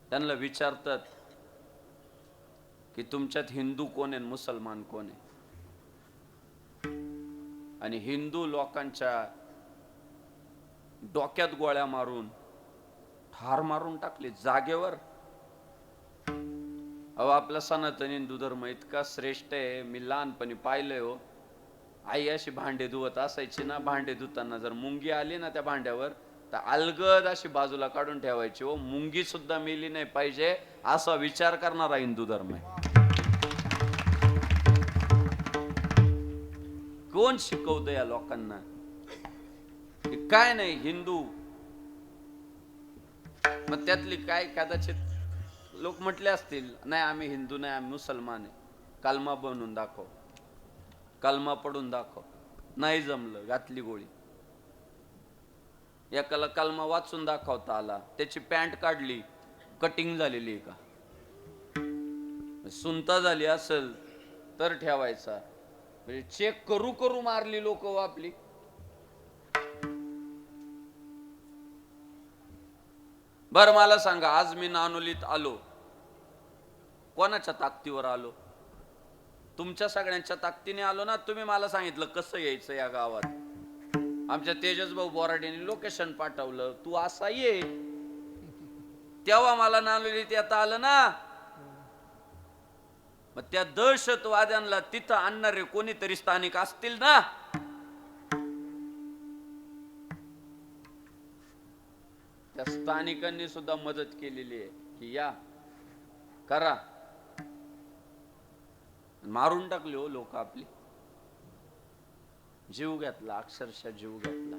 त्यांना विचारतात की तुमच्यात हिंदू कोण आहे मुसलमान कोण आहे. आणि हिंदू लोकांच्या डोक्यात गोळ्या मारून ठार मारून टाकले जागेवर. अहो आपला सनातन हिंदू धर्म इतका श्रेष्ठ आहे. मी लहानपणी पाहिलंय हो. आई अशी भांडे धुवत असायची ना भांडे धुताना जर मुंगी आली ना त्या भांड्यावर तर अलगद अशी बाजूला काढून ठेवायची. हो मुंगी सुद्धा मेली नाही पाहिजे असा विचार करणारा हिंदू धर्म आहे. कोण शिकवतं या लोकांना की काय नाही हिंदू मग त्यातली काय कदाचित लोक म्हटले असतील नाही आम्ही हिंदू नाही आम्ही मुसलमान आहे. कलमा बनवून दाखव कलमा पडून दाखव. नाही जमलं घातली गोळी. एकाला कलमा वाचून दाखवता आला, त्याची पॅन्ट काढली, कटिंग झालेली आहे का? सुनता झाली असेल तर ठेवायचा. म्हणजे चेक करू करू मारली लोक आपली. बर मला सांगा, आज मी नानोलीत आलो, कोणाच्या ताकदीवर आलो? तुमच्या सगळ्यांच्या ताकदीने आलो ना. तुम्ही मला सांगितलं कसं यायचं या गावात. आमच्या तेजस भाऊ बोराडेने लोकेशन पाठवलं, तू असा ये, तेव्हा मला नानोलीत येता आलं ना. मग त्या दहशतवाद्यांना तिथं आणणारे कोणीतरी स्थानिक असतील ना. त्या स्थानिकांनी सुद्धा मदत केलेली आहे की या करा. मारून टाकले हो लोक आपली. जीव घेतला, अक्षरशः जीव घेतला.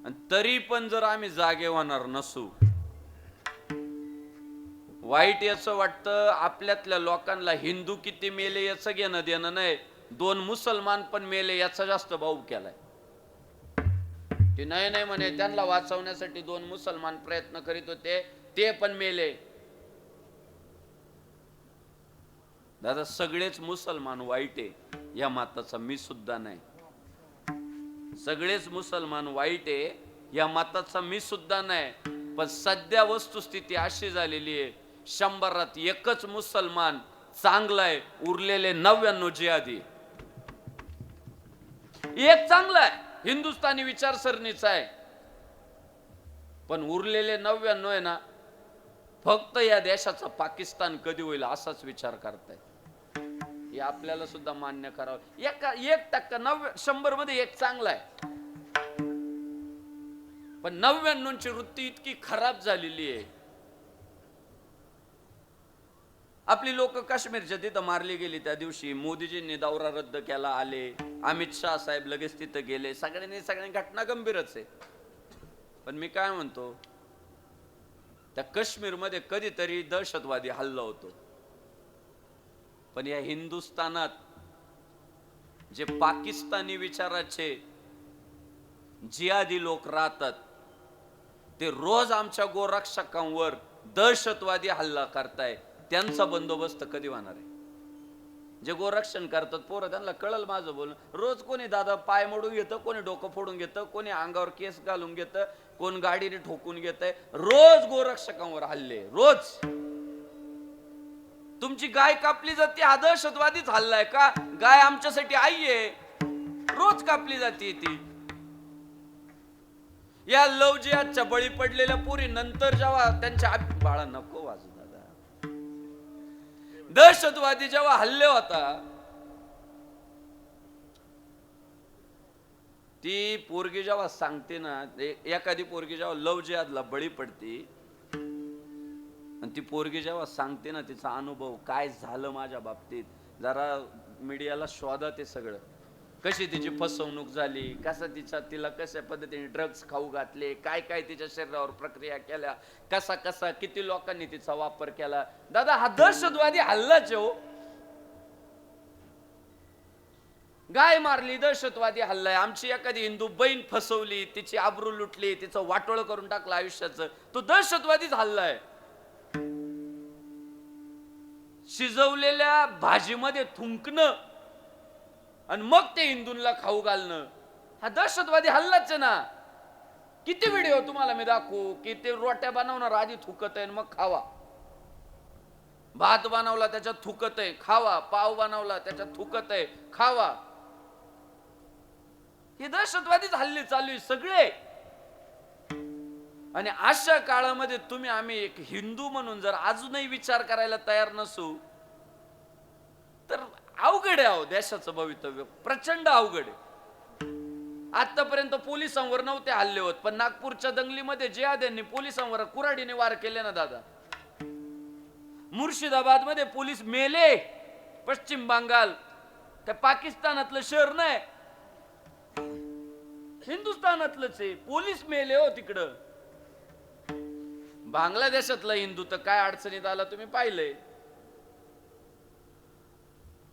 आणि तरी पण जर आम्ही जागे होणार नसू, वाईट याचं वाटतं आपल्यातल्या लोकांना हिंदू किती मेले याचं घेणं देणं नाही. 2 मुसलमान पण मेले याचा जास्त भाऊ केलाय. ते नाही म्हणे, त्यांना वाचवण्यासाठी 2 मुसलमान प्रयत्न करीत होते, ते पण मेले. दादा सगळेच मुसलमान वाईट आहे या मताचा मी सुद्धा नाही. सगळेच मुसलमान वाईट आहे या मताचा मी सुद्धा नाही. पण सध्या वस्तुस्थिती अशी झालेली आहे, 100त 1च मुसलमान चांगला आहे, उरलेले 99 जिहादी. एक चांगला आहे, हिंदुस्थानी विचारसरणीचा आहे, पण उरलेले 99 आहे ना, फक्त या देशाचा पाकिस्तान कधी होईल असाच विचार करताय. हे आपल्याला सुद्धा मान्य करावं. 1% 100 मध्ये 1 चांगला आहे, पण 99ची वृत्ती इतकी खराब झालेली आहे. आपली लोक काश्मीरच्या तिथं मारली गेली त्या दिवशी. मोदीजींनी दौरा रद्द केला, आले. अमित शाह साहेब लगेच तिथं गेले. सगळ्यांनी घटना गंभीरच आहे. पण मी काय म्हणतो, त्या काश्मीरमध्ये कधीतरी दहशतवादी हल्ला होतो, पण या हिंदुस्थानात जे पाकिस्तानी विचाराचे जिहादी लोक राहतात, ते रोज आमच्या गोरक्षकांवर दहशतवादी हल्ला करताय. त्यांचा बंदोबस्त कधी होणार आहे? जे गोरक्षण करतात पोरं, त्यांना कळल माझं बोलणं. रोज कोणी दादा पाय मोडून घेतं, कोणी डोकं फोडून घेतं, कोणी अंगावर केस घालून घेतं, कोण गाडीने ठोकून घेतंय. रोज गोरक्षकांवर हल्ले, रोज. तुमची गाय कापली जाते, हा दहशतवादीच हल्लाय का? गाय आमच्यासाठी आई आहे, रोज कापली जाते ती. या लव जिहादच्या बळी पडलेल्या पुरी नंतर जेव्हा त्यांच्या बाळा नको वाजू दादा, दहशतवादी जेव्हा हल्ले होता, ती पोरगी जेव्हा सांगते ना, एखादी पोरगी जेव्हा लव जिहादला बळी पडते आणि ती पोरगी जेव्हा सांगते ना तिचा अनुभव काय झालं माझ्या बाबतीत, जरा मीडियाला शोधा ते सगळं. कशी तिची फसवणूक झाली, कसा तिला कशा पद्धतीने ड्रग्ज खाऊ घातले, काय काय तिच्या शरीरावर प्रक्रिया केल्या, कसा किती लोकांनी तिचा वापर केला. दादा हा दहशतवादी हल्लाच हो. गाय मारली, दहशतवादी हल्लाय. आमची एखादी हिंदू बहीण फसवली, तिची आबरू लुटली, तिचं वाटोळ करून टाकलं आयुष्याचं, तो दहशतवादीच हल्लाय. शिजवलेल्या भाजीमध्ये थुंकणं आणि मग ते हिंदूंना खाऊ घालणं, हा दहशतवादी हल्लाच आहे ना. किती व्हिडिओ तुम्हाला मी दाखवू की ते रोट्या बनवणार आधी थुकत आहे मग खावा, भात बनवला त्याच्यात थुकत आहे खावा, पाव बनवला त्याच्यात थुकत आहे खावा. हे दहशतवादीच हल्ले चालू आहे सगळे. आणि अशा काळामध्ये तुम्ही आम्ही एक हिंदू म्हणून जर अजूनही विचार करायला तयार नसू तर अवघड आहे. अहो देशाचं भवितव्य प्रचंड अवघड आहे. आतापर्यंत पोलिसांवर नव्हते हल्ले होत, पण नागपूरच्या दंगलीमध्ये जिहाद्यांनी पोलिसांवर कुऱ्हाडीने वार केले ना दादा. मुर्शिदाबाद मध्ये पोलीस मेले. पश्चिम बंगाल त्या पाकिस्तानातलं शहर नाही, हिंदुस्थानातलंच आहे. पोलीस मेले हो तिकडं. बांगलादेशातला हिंदू तर काय अडचणीत आला तुम्ही पाहिलंय.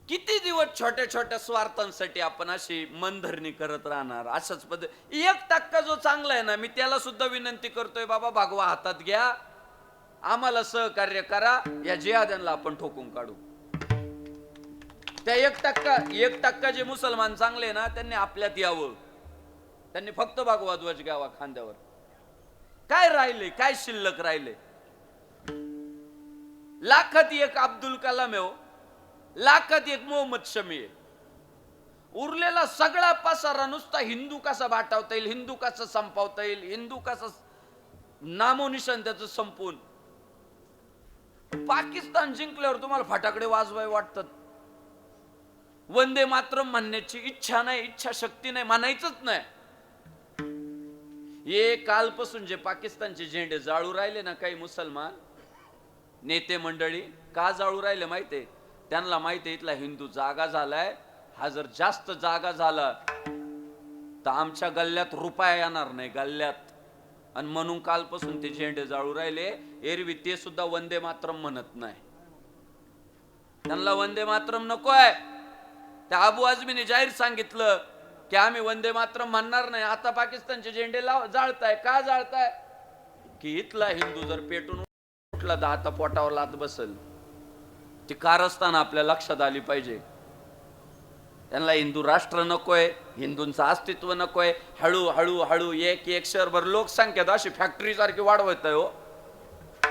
किती दिवस छोट्या छोट्या स्वार्थांसाठी आपण अशी मनधरणी करत राहणार? अशाच पद्धत 1% जो चांगला आहे ना, मी त्याला सुद्धा विनंती करतोय, बाबा भागवा हातात घ्या, आम्हाला सहकार्य करा, या जिहाद्यांना आपण ठोकून काढू. त्या 1% जे मुसलमान चांगले ना, त्यांनी आपल्यात यावं, त्यांनी फक्त भगवा ध्वज घ्यावा खांद्यावर. काय राहिले, काय शिल्लक राहिले? लाखात एक अब्दुल कलाम आहे, लाखात एक मोहम्मद शमी आहे. उरलेला सगळा पसारा नुसता हिंदू कसा वाटावता येईल, हिंदू कसा संपवता येईल, हिंदू कसा नामोनिशान त्याचं संपून. पाकिस्तान जिंकल्यावर तुम्हाला फटाकडे वाजवाय वाटतात, वंदे मातरम म्हणण्याची इच्छा नाही, इच्छा शक्ती नाही, म्हणायचंच नाही. हे कालपासून जे पाकिस्तानचे झेंडे जाळू राहिले ना काही मुसलमान नेते मंडळी, का जाळू राहिले माहितीये? त्यांना माहितीये इथला हिंदू जागा झालाय, हा जर जास्त जागा झाला तर आमच्या गल्ल्यात रुपया येणार नाही गल्ल्यात, आणि म्हणून कालपासून ते झेंडे जाळू राहिले. एरवी ते सुद्धा वंदे मातरम म्हणत नाही, त्यांना वंदे मातरम नकोय. त्या अबू आझमीने जाहीर सांगितलं की आम्ही वंदे मातरम म्हणणार नाही. आता पाकिस्तानचे झेंडे जाळताय, का जाळताय? की इथला हिंदू जर पेटून उठला तर आता पोटावर लात बसल. ती कारस्थान आपल्या लक्षात आली पाहिजे. त्यांना हिंदू राष्ट्र नकोय, हिंदूंचं अस्तित्व नकोय. हळू हळू हळू एक शहरभर लोकसंख्या अशी फॅक्टरी सारखी वाढवत आहे हो.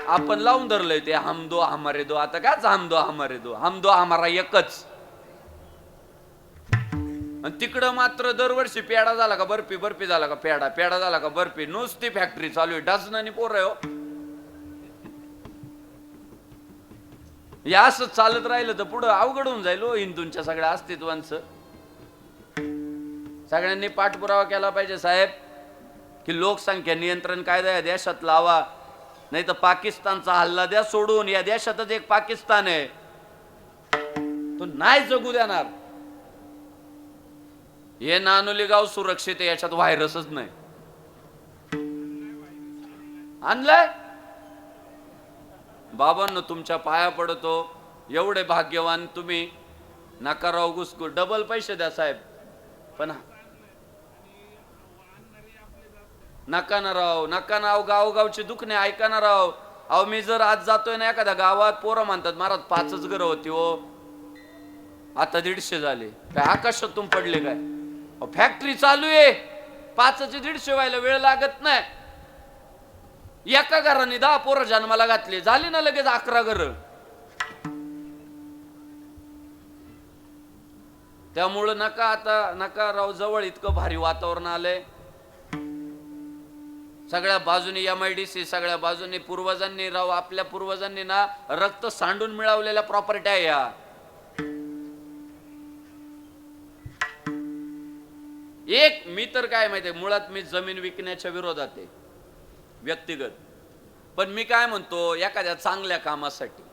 आपण लावून धरलंय ते हम दो हमारे दो. आता काच हम दो हमारे दो, हम दो हमारा एकच. आणि तिकडं मात्र दरवर्षी पेडा झाला का बर्फी, बर्फी झाला का पेडा, पेडा झाला का बर्फी, नुसती फॅक्टरी चालू आहे. डझनानी पोरं आहे हो. या असं चालत राहिलं तर पुढं अवघड होऊन जाईल हो हिंदूंच्या सगळ्या अस्तित्वांचं. सगळ्यांनी पाठपुरावा केला पाहिजे साहेब की लोकसंख्या नियंत्रण कायदा या देशात लावा, नाही तर पाकिस्तानचा हल्ला द्या सोडून. या देशातच एक पाकिस्तान आहे, तो नाही जगू देणार. हे नानोली गाव सुरक्षित आहे, याच्यात व्हायरसच नाही. आणलाय बाबांनो, तुमच्या पाया पडतो. एवढे भाग्यवान तुम्ही. नका राव घुसखो, डबल पैसे द्या साहेब, पण नका ना राव, नका ना. गावगावचे दुखणे ऐका ना राव. अहो मी जर आज जातोय ना एखाद्या गावात, पोरं म्हणतात महाराज 5च घरं होती हो, आता 150 झाले. काय आकाशातून पडले काय? फॅक्टरी चालू आहे, 5चे 150 व्हायला वेळ लागत नाही. एका घराने 10 पोरं जन्माला घातले, झाली ना लगेच 11 घरं. त्यामुळं नका आता, नका राव. जवळ इतकं भारी वातावरण आलंय, सगळ्या बाजूनी MIDC, सगळ्या बाजूनी पूर्वजांनी राव, आपल्या पूर्वजांनी ना रक्त सांडून मिळवलेल्या प्रॉपर्टी आहे या. एक मी तर काय माहितीये, मुळात मी जमीन विकण्याच्या विरोधात आहे व्यक्तिगत. पण मी काय म्हणतो, एखाद्या चांगल्या कामासाठी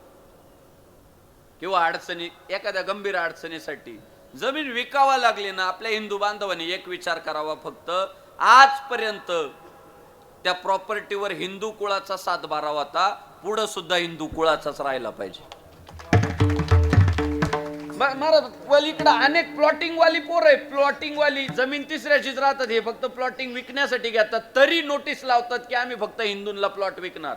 किंवा अडचणी, एखाद्या गंभीर अडचणीसाठी जमीन विकावा लागली ना, आपल्या हिंदू बांधवांनी एक विचार करावा फक्त. आजपर्यंत त्या प्रॉपर्टीवर हिंदू कुळाचा सातबारा होता, पुढं सुद्धा हिंदू कुळाचाच राहिला पाहिजे. इकडं अनेक प्लॉटिंग वाली पोर आहे, प्लॉटिंग वाली जमीन तिसऱ्याचीच राहतात. हे फक्त प्लॉटिंग विकण्यासाठी घेतात, तरी नोटीस लावतात की आम्ही फक्त हिंदूंना प्लॉट विकणार.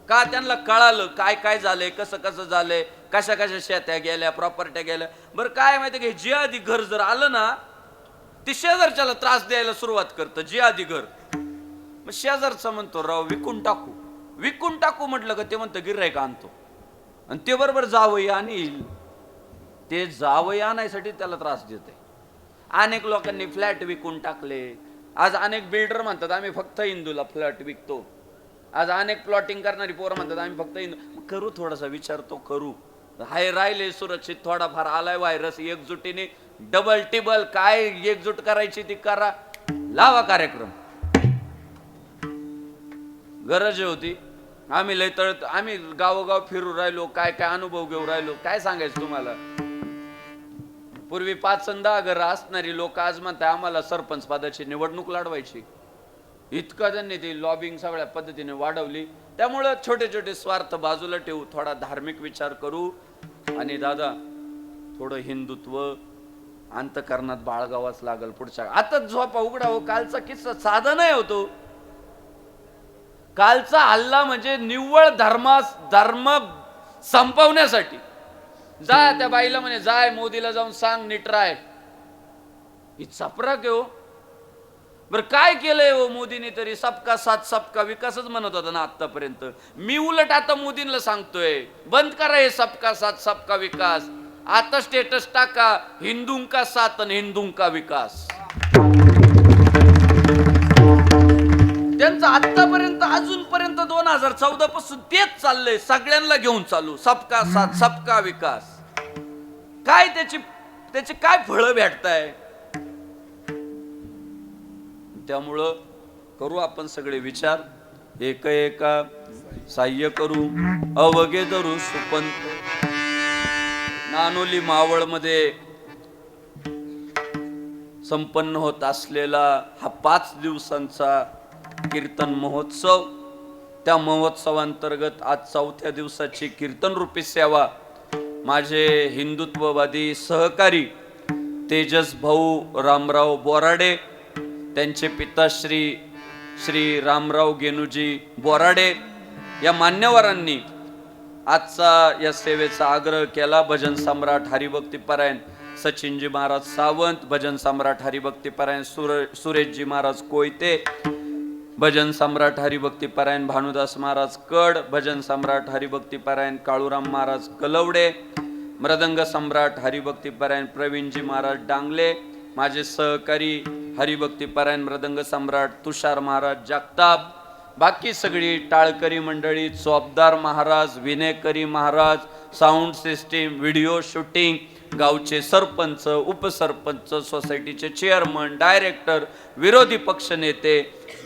का? त्यांना कळालं काय काय झालंय, कसं कसं झालंय, कशा कशा शेत्या गेल्या, प्रॉपर्ट्या गेल्या. बरं काय माहिती की जे आधी घर जर आलं ना, ते शेजारच्याला त्रास द्यायला सुरुवात करतं. जे आधी घर, मग शेजारचा म्हणतो राव विकून टाकू, विकून टाकू म्हटलं का ते म्हणतं गिऱ्हाईक आणतो, आणि ते बरोबर जावई आणील. ते जावई आणायसाठी त्याला त्रास देते. अनेक लोकांनी फ्लॅट विकून टाकले. आज अनेक बिल्डर म्हणतात आम्ही फक्त हिंदूला फ्लॅट विकतो. आज अनेक प्लॉटिंग करणारी पोरं म्हणतात आम्ही फक्त हिंदू. करू थोडासा विचार तो करू. हाय राहिले सुरक्षित, थोडाफार आलाय व्हायरस, एकजुटीने डबल टिबल काय एकजूट करायची ती करा, लावा कार्यक्रम. गरज होती. आम्ही लय तळत, आम्ही गावोगाव फिरू राहिलो, काय काय अनुभव घेऊ राहिलो, काय सांगायचं तुम्हाला. पूर्वी 5 आणि 10 घरं असणारी लोक आज म्हणतात आम्हाला सरपंच पदाची निवडणूक लढवायची. इतकं त्यांनी ती लॉबिंग सगळ्या पद्धतीने वाढवली. त्यामुळं छोटे छोटे स्वार्थ बाजूला ठेवू, थोडा धार्मिक विचार करू. आणि दादा थोडं हिंदुत्व अंतकरणात बाळगावाच लागल पुढच्या. आता झोपा उघडा हो, कालचा किस्सा साधा नाही होतो. कालचा हल्ला म्हणजे निव्वळ धर्म संपवण्यासाठी. जा त्या बाईला म्हणे, जाय मोदीला जाऊन सांग नीट राय. ही चपराक हो. बर काय केलंय हो मोदीने तरी? सबका साथ सबका विकासच म्हणत होता ना आतापर्यंत. मी उलट आता मोदींना सांगतोय, बंद करा हे सबका साथ सबका विकास. आता स्टेटस टाका, हिंदूंका साथ आणि हिंदूंका विकास. त्यांचं आतापर्यंत अजूनपर्यंत 2014 पासून तेच चाललंय, सगळ्यांना घेऊन चालू, सबका साथ सबका विकास. काय त्याची काय फळं भेटताय? त्यामुळं करू आपण सगळे विचार, एक एका साह्य करू, अवघे धरू सुपंत. नानोली मावळ मध्ये संपन्न होत असलेला हा 5 दिवसांचा कीर्तन महोत्सव, त्या महोत्सवांतर्गत आज 4थ्या दिवसाची कीर्तन रूपी सेवा माझे हिंदुत्ववादी सहकारी तेजस भाऊ रामराव बोराडे, त्यांचे पिताश्री श्री रामराव गेनुजी बोराडे या मान्यवरांनी आजचा या सेवेचा आग्रह केला. भजन सम्राट हरिभक्तीपरायण सचिनजी महाराज सावंत, भजन सम्राट हरिभक्तीपरायण सुरेशजी महाराज कोयते, भजन सम्राट हरिभक्तीपरायण भानुदास महाराज कड, भजन सम्राट हरिभक्तीपरायण काळूराम महाराज कलवडे, मृदंग सम्राट हरिभक्तीपरायण प्रवीणजी महाराज डांगले, माझे सहकारी हरिभक्तीपरायण मृदंग सम्राट तुषार महाराज जगताप, बाकी सगळी टाळकरी मंडळी, चोपदार महाराज, विनेकरी महाराज, साऊंड सिस्टीम, व्हिडिओ शूटिंग, गावचे सरपंच, उपसरपंच, सोसायटीचे चेअरमन, डायरेक्टर, विरोधी पक्ष नेते,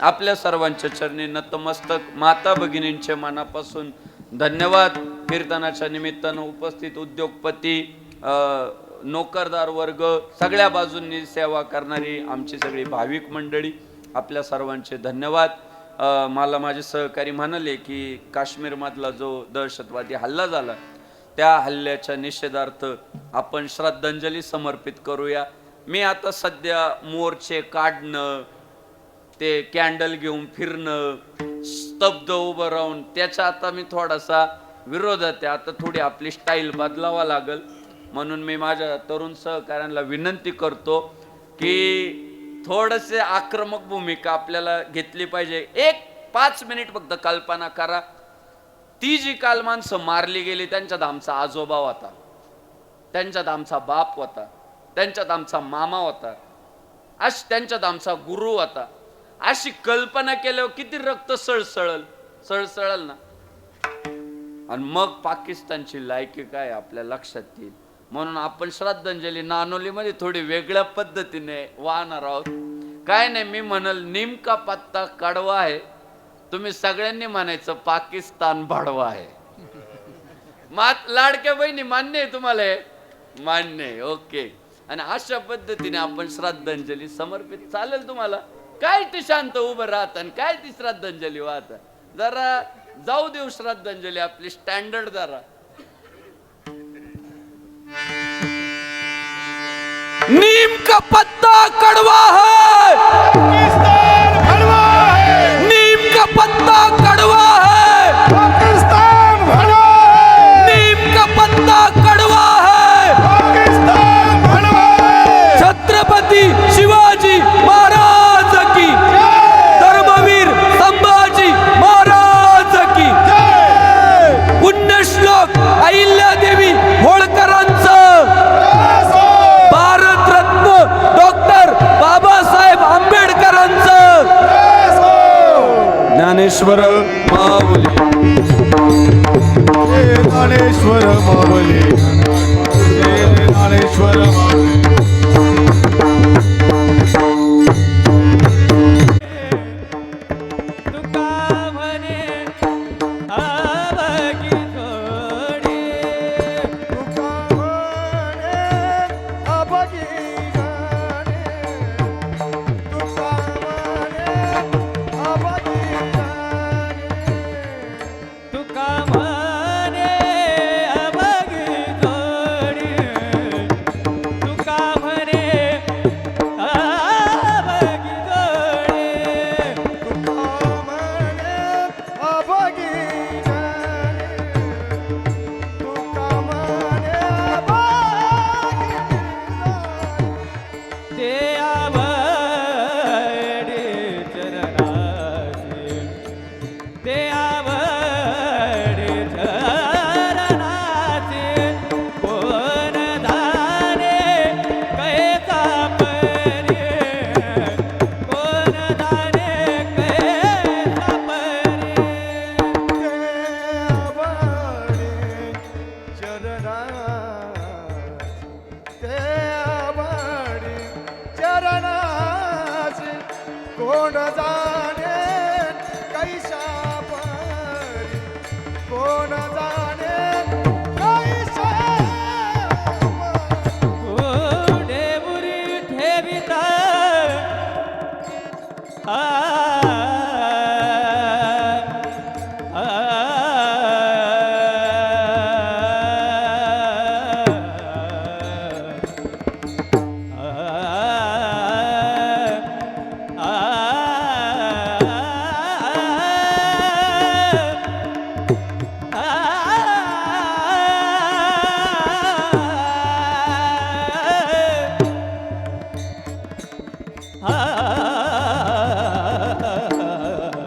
आपल्या सर्वांच्या चरणी नतमस्तक. माता भगिनींचे मनापासून धन्यवाद. कीर्तनाच्या निमित्तानं उपस्थित उद्योगपती, नोकरदार वर्ग, सगळ्या बाजूंनी सेवा करणारी आमची सगळी भाविक मंडळी, आपल्या सर्वांचे धन्यवाद. मला माझे सहकारी म्हणाले की काश्मीरमधला जो दहशतवादी हल्ला झाला त्या हल्ल्याच्या निषेधार्थ आपण श्रद्धांजली समर्पित करूया. मी आता सध्या मोर्चे काढणं, ते कॅन्डल घेऊन फिरणं, स्तब्ध उभं राहून त्याचा आता मी थोडासा विरोधात आहे. आता थोडी आपली स्टाईल बदलावा लागल, म्हणून मी माझ्या तरुण सहकाऱ्यांना विनंती करतो की थोडसे आक्रमक भूमिका आपल्याला घेतली पाहिजे. 5 मिनिट फक्त कल्पना करा, ती जी काल माणसं मारली गेली त्यांच्यात आमचा आजोबा होता, त्यांच्यात आमचा बाप होता, त्यांच्यात आमचा मामा होता, त्यांच्यात आमचा गुरु होता. अशी कल्पना केल्यावर किती रक्त सळसळल ना. आणि मग पाकिस्तानची लायकी काय आपल्या लक्षात येईल. म्हणून आपण श्रद्धांजली नानोलीमध्ये थोडी वेगळ्या पद्धतीने वाहणार आहोत. काय नाही, मी म्हणल नेमका पत्ता कडवा आहे, तुम्ही सगळ्यांनी म्हणायचं पाकिस्तान भाडवा आहे. लाडक्या बहिणी मान्य आहे तुम्हाला? मान्य आहे, ओके. आणि अशा पद्धतीने आपण श्रद्धांजली समर्पित, चालेल तुम्हाला? काय ते शांत उभं राहत आणि काय ती श्रद्धांजली वाहत, जरा जाऊ देऊ श्रद्धांजली आपली स्टँडर्ड जरा. नीम का पत्ता कड़वा है, पाकिस्तान भड़वा है, नीम का पत्ता कड़वा है, पाकिस्तान भड़वा है, नीम का पत्ता कड़वा है, पाकिस्तान भड़वा है. छत्रपति शिवाजी महाराज की, धर्मवीर संभाजी महाराज की, पुण्यश्लोक अहिल्यादेवी होळकरांचं, भारतरत्न डॉक्टर बाबासाहेब आंबेडकरांचं, ज्ञानेश्वर माऊली, ज्ञानेश्वर माऊली, ज्ञानेश्वर माऊली. ते आवडे चरणाचे ते आवडे चरणाचे कोण जाणे कैसा परी कोण जाणे कैसा परी कोण जाणे कैसा परी कोण जाणे कैसा परी. पुढे बुरी ठेविता आ आ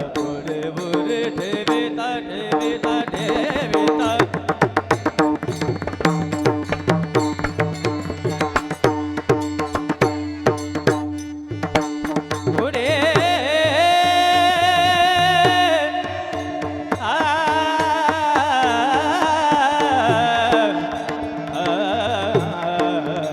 पुढे बुरी ठेविता ठेविता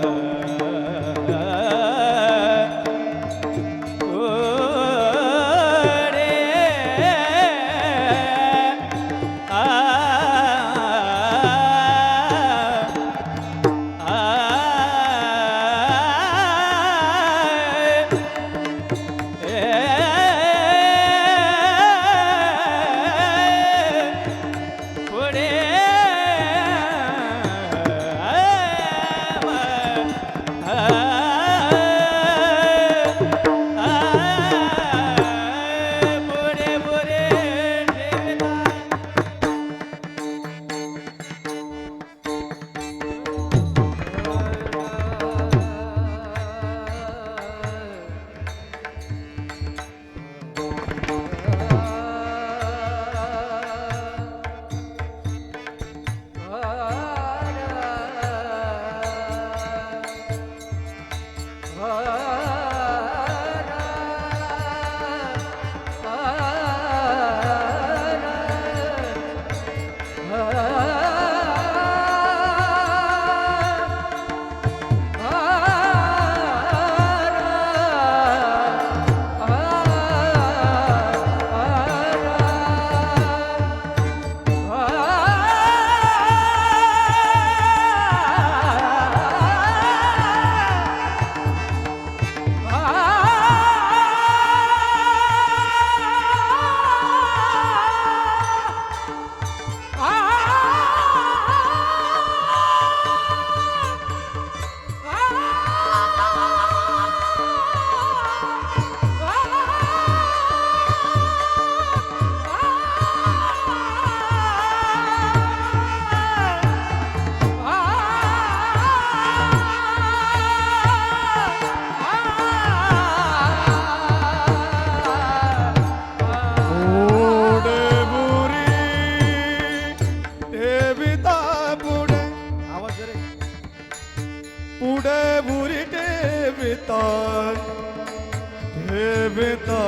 ठेविता पुढे ठेविता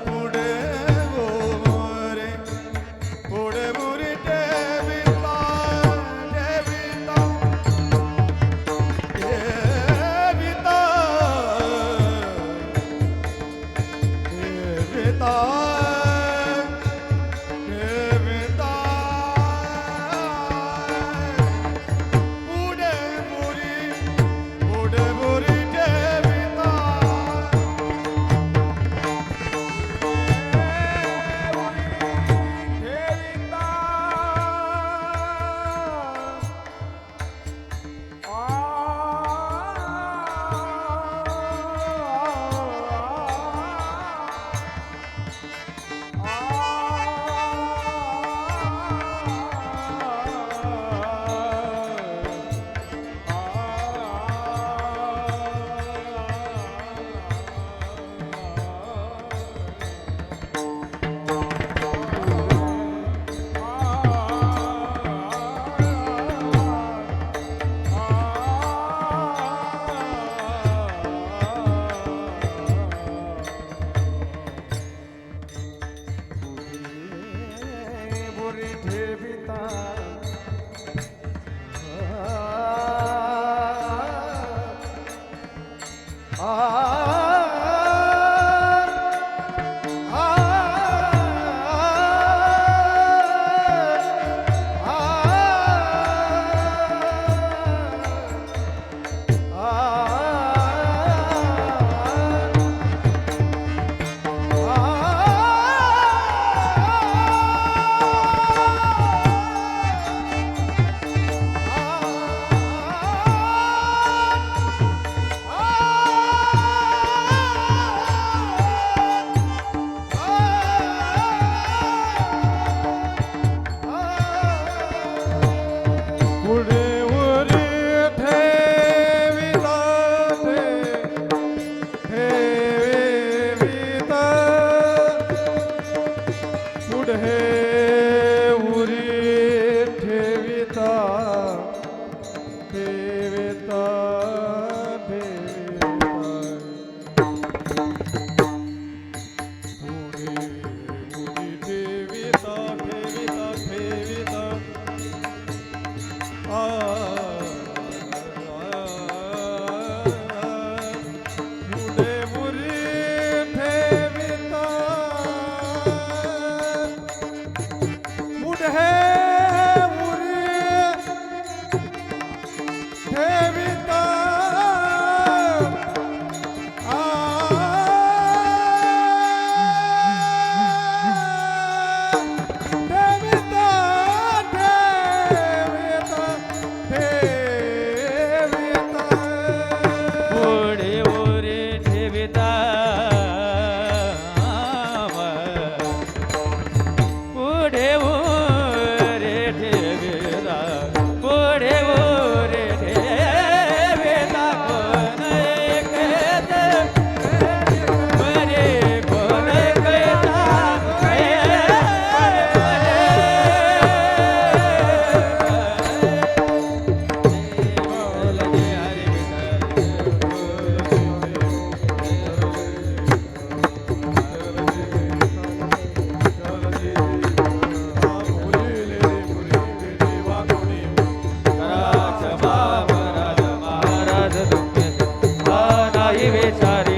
पुढे मोरे पुढे मोरे ठेविता ठेविता ठेविता ठेविता ठेविता पुढे मोरी ठेविता चारी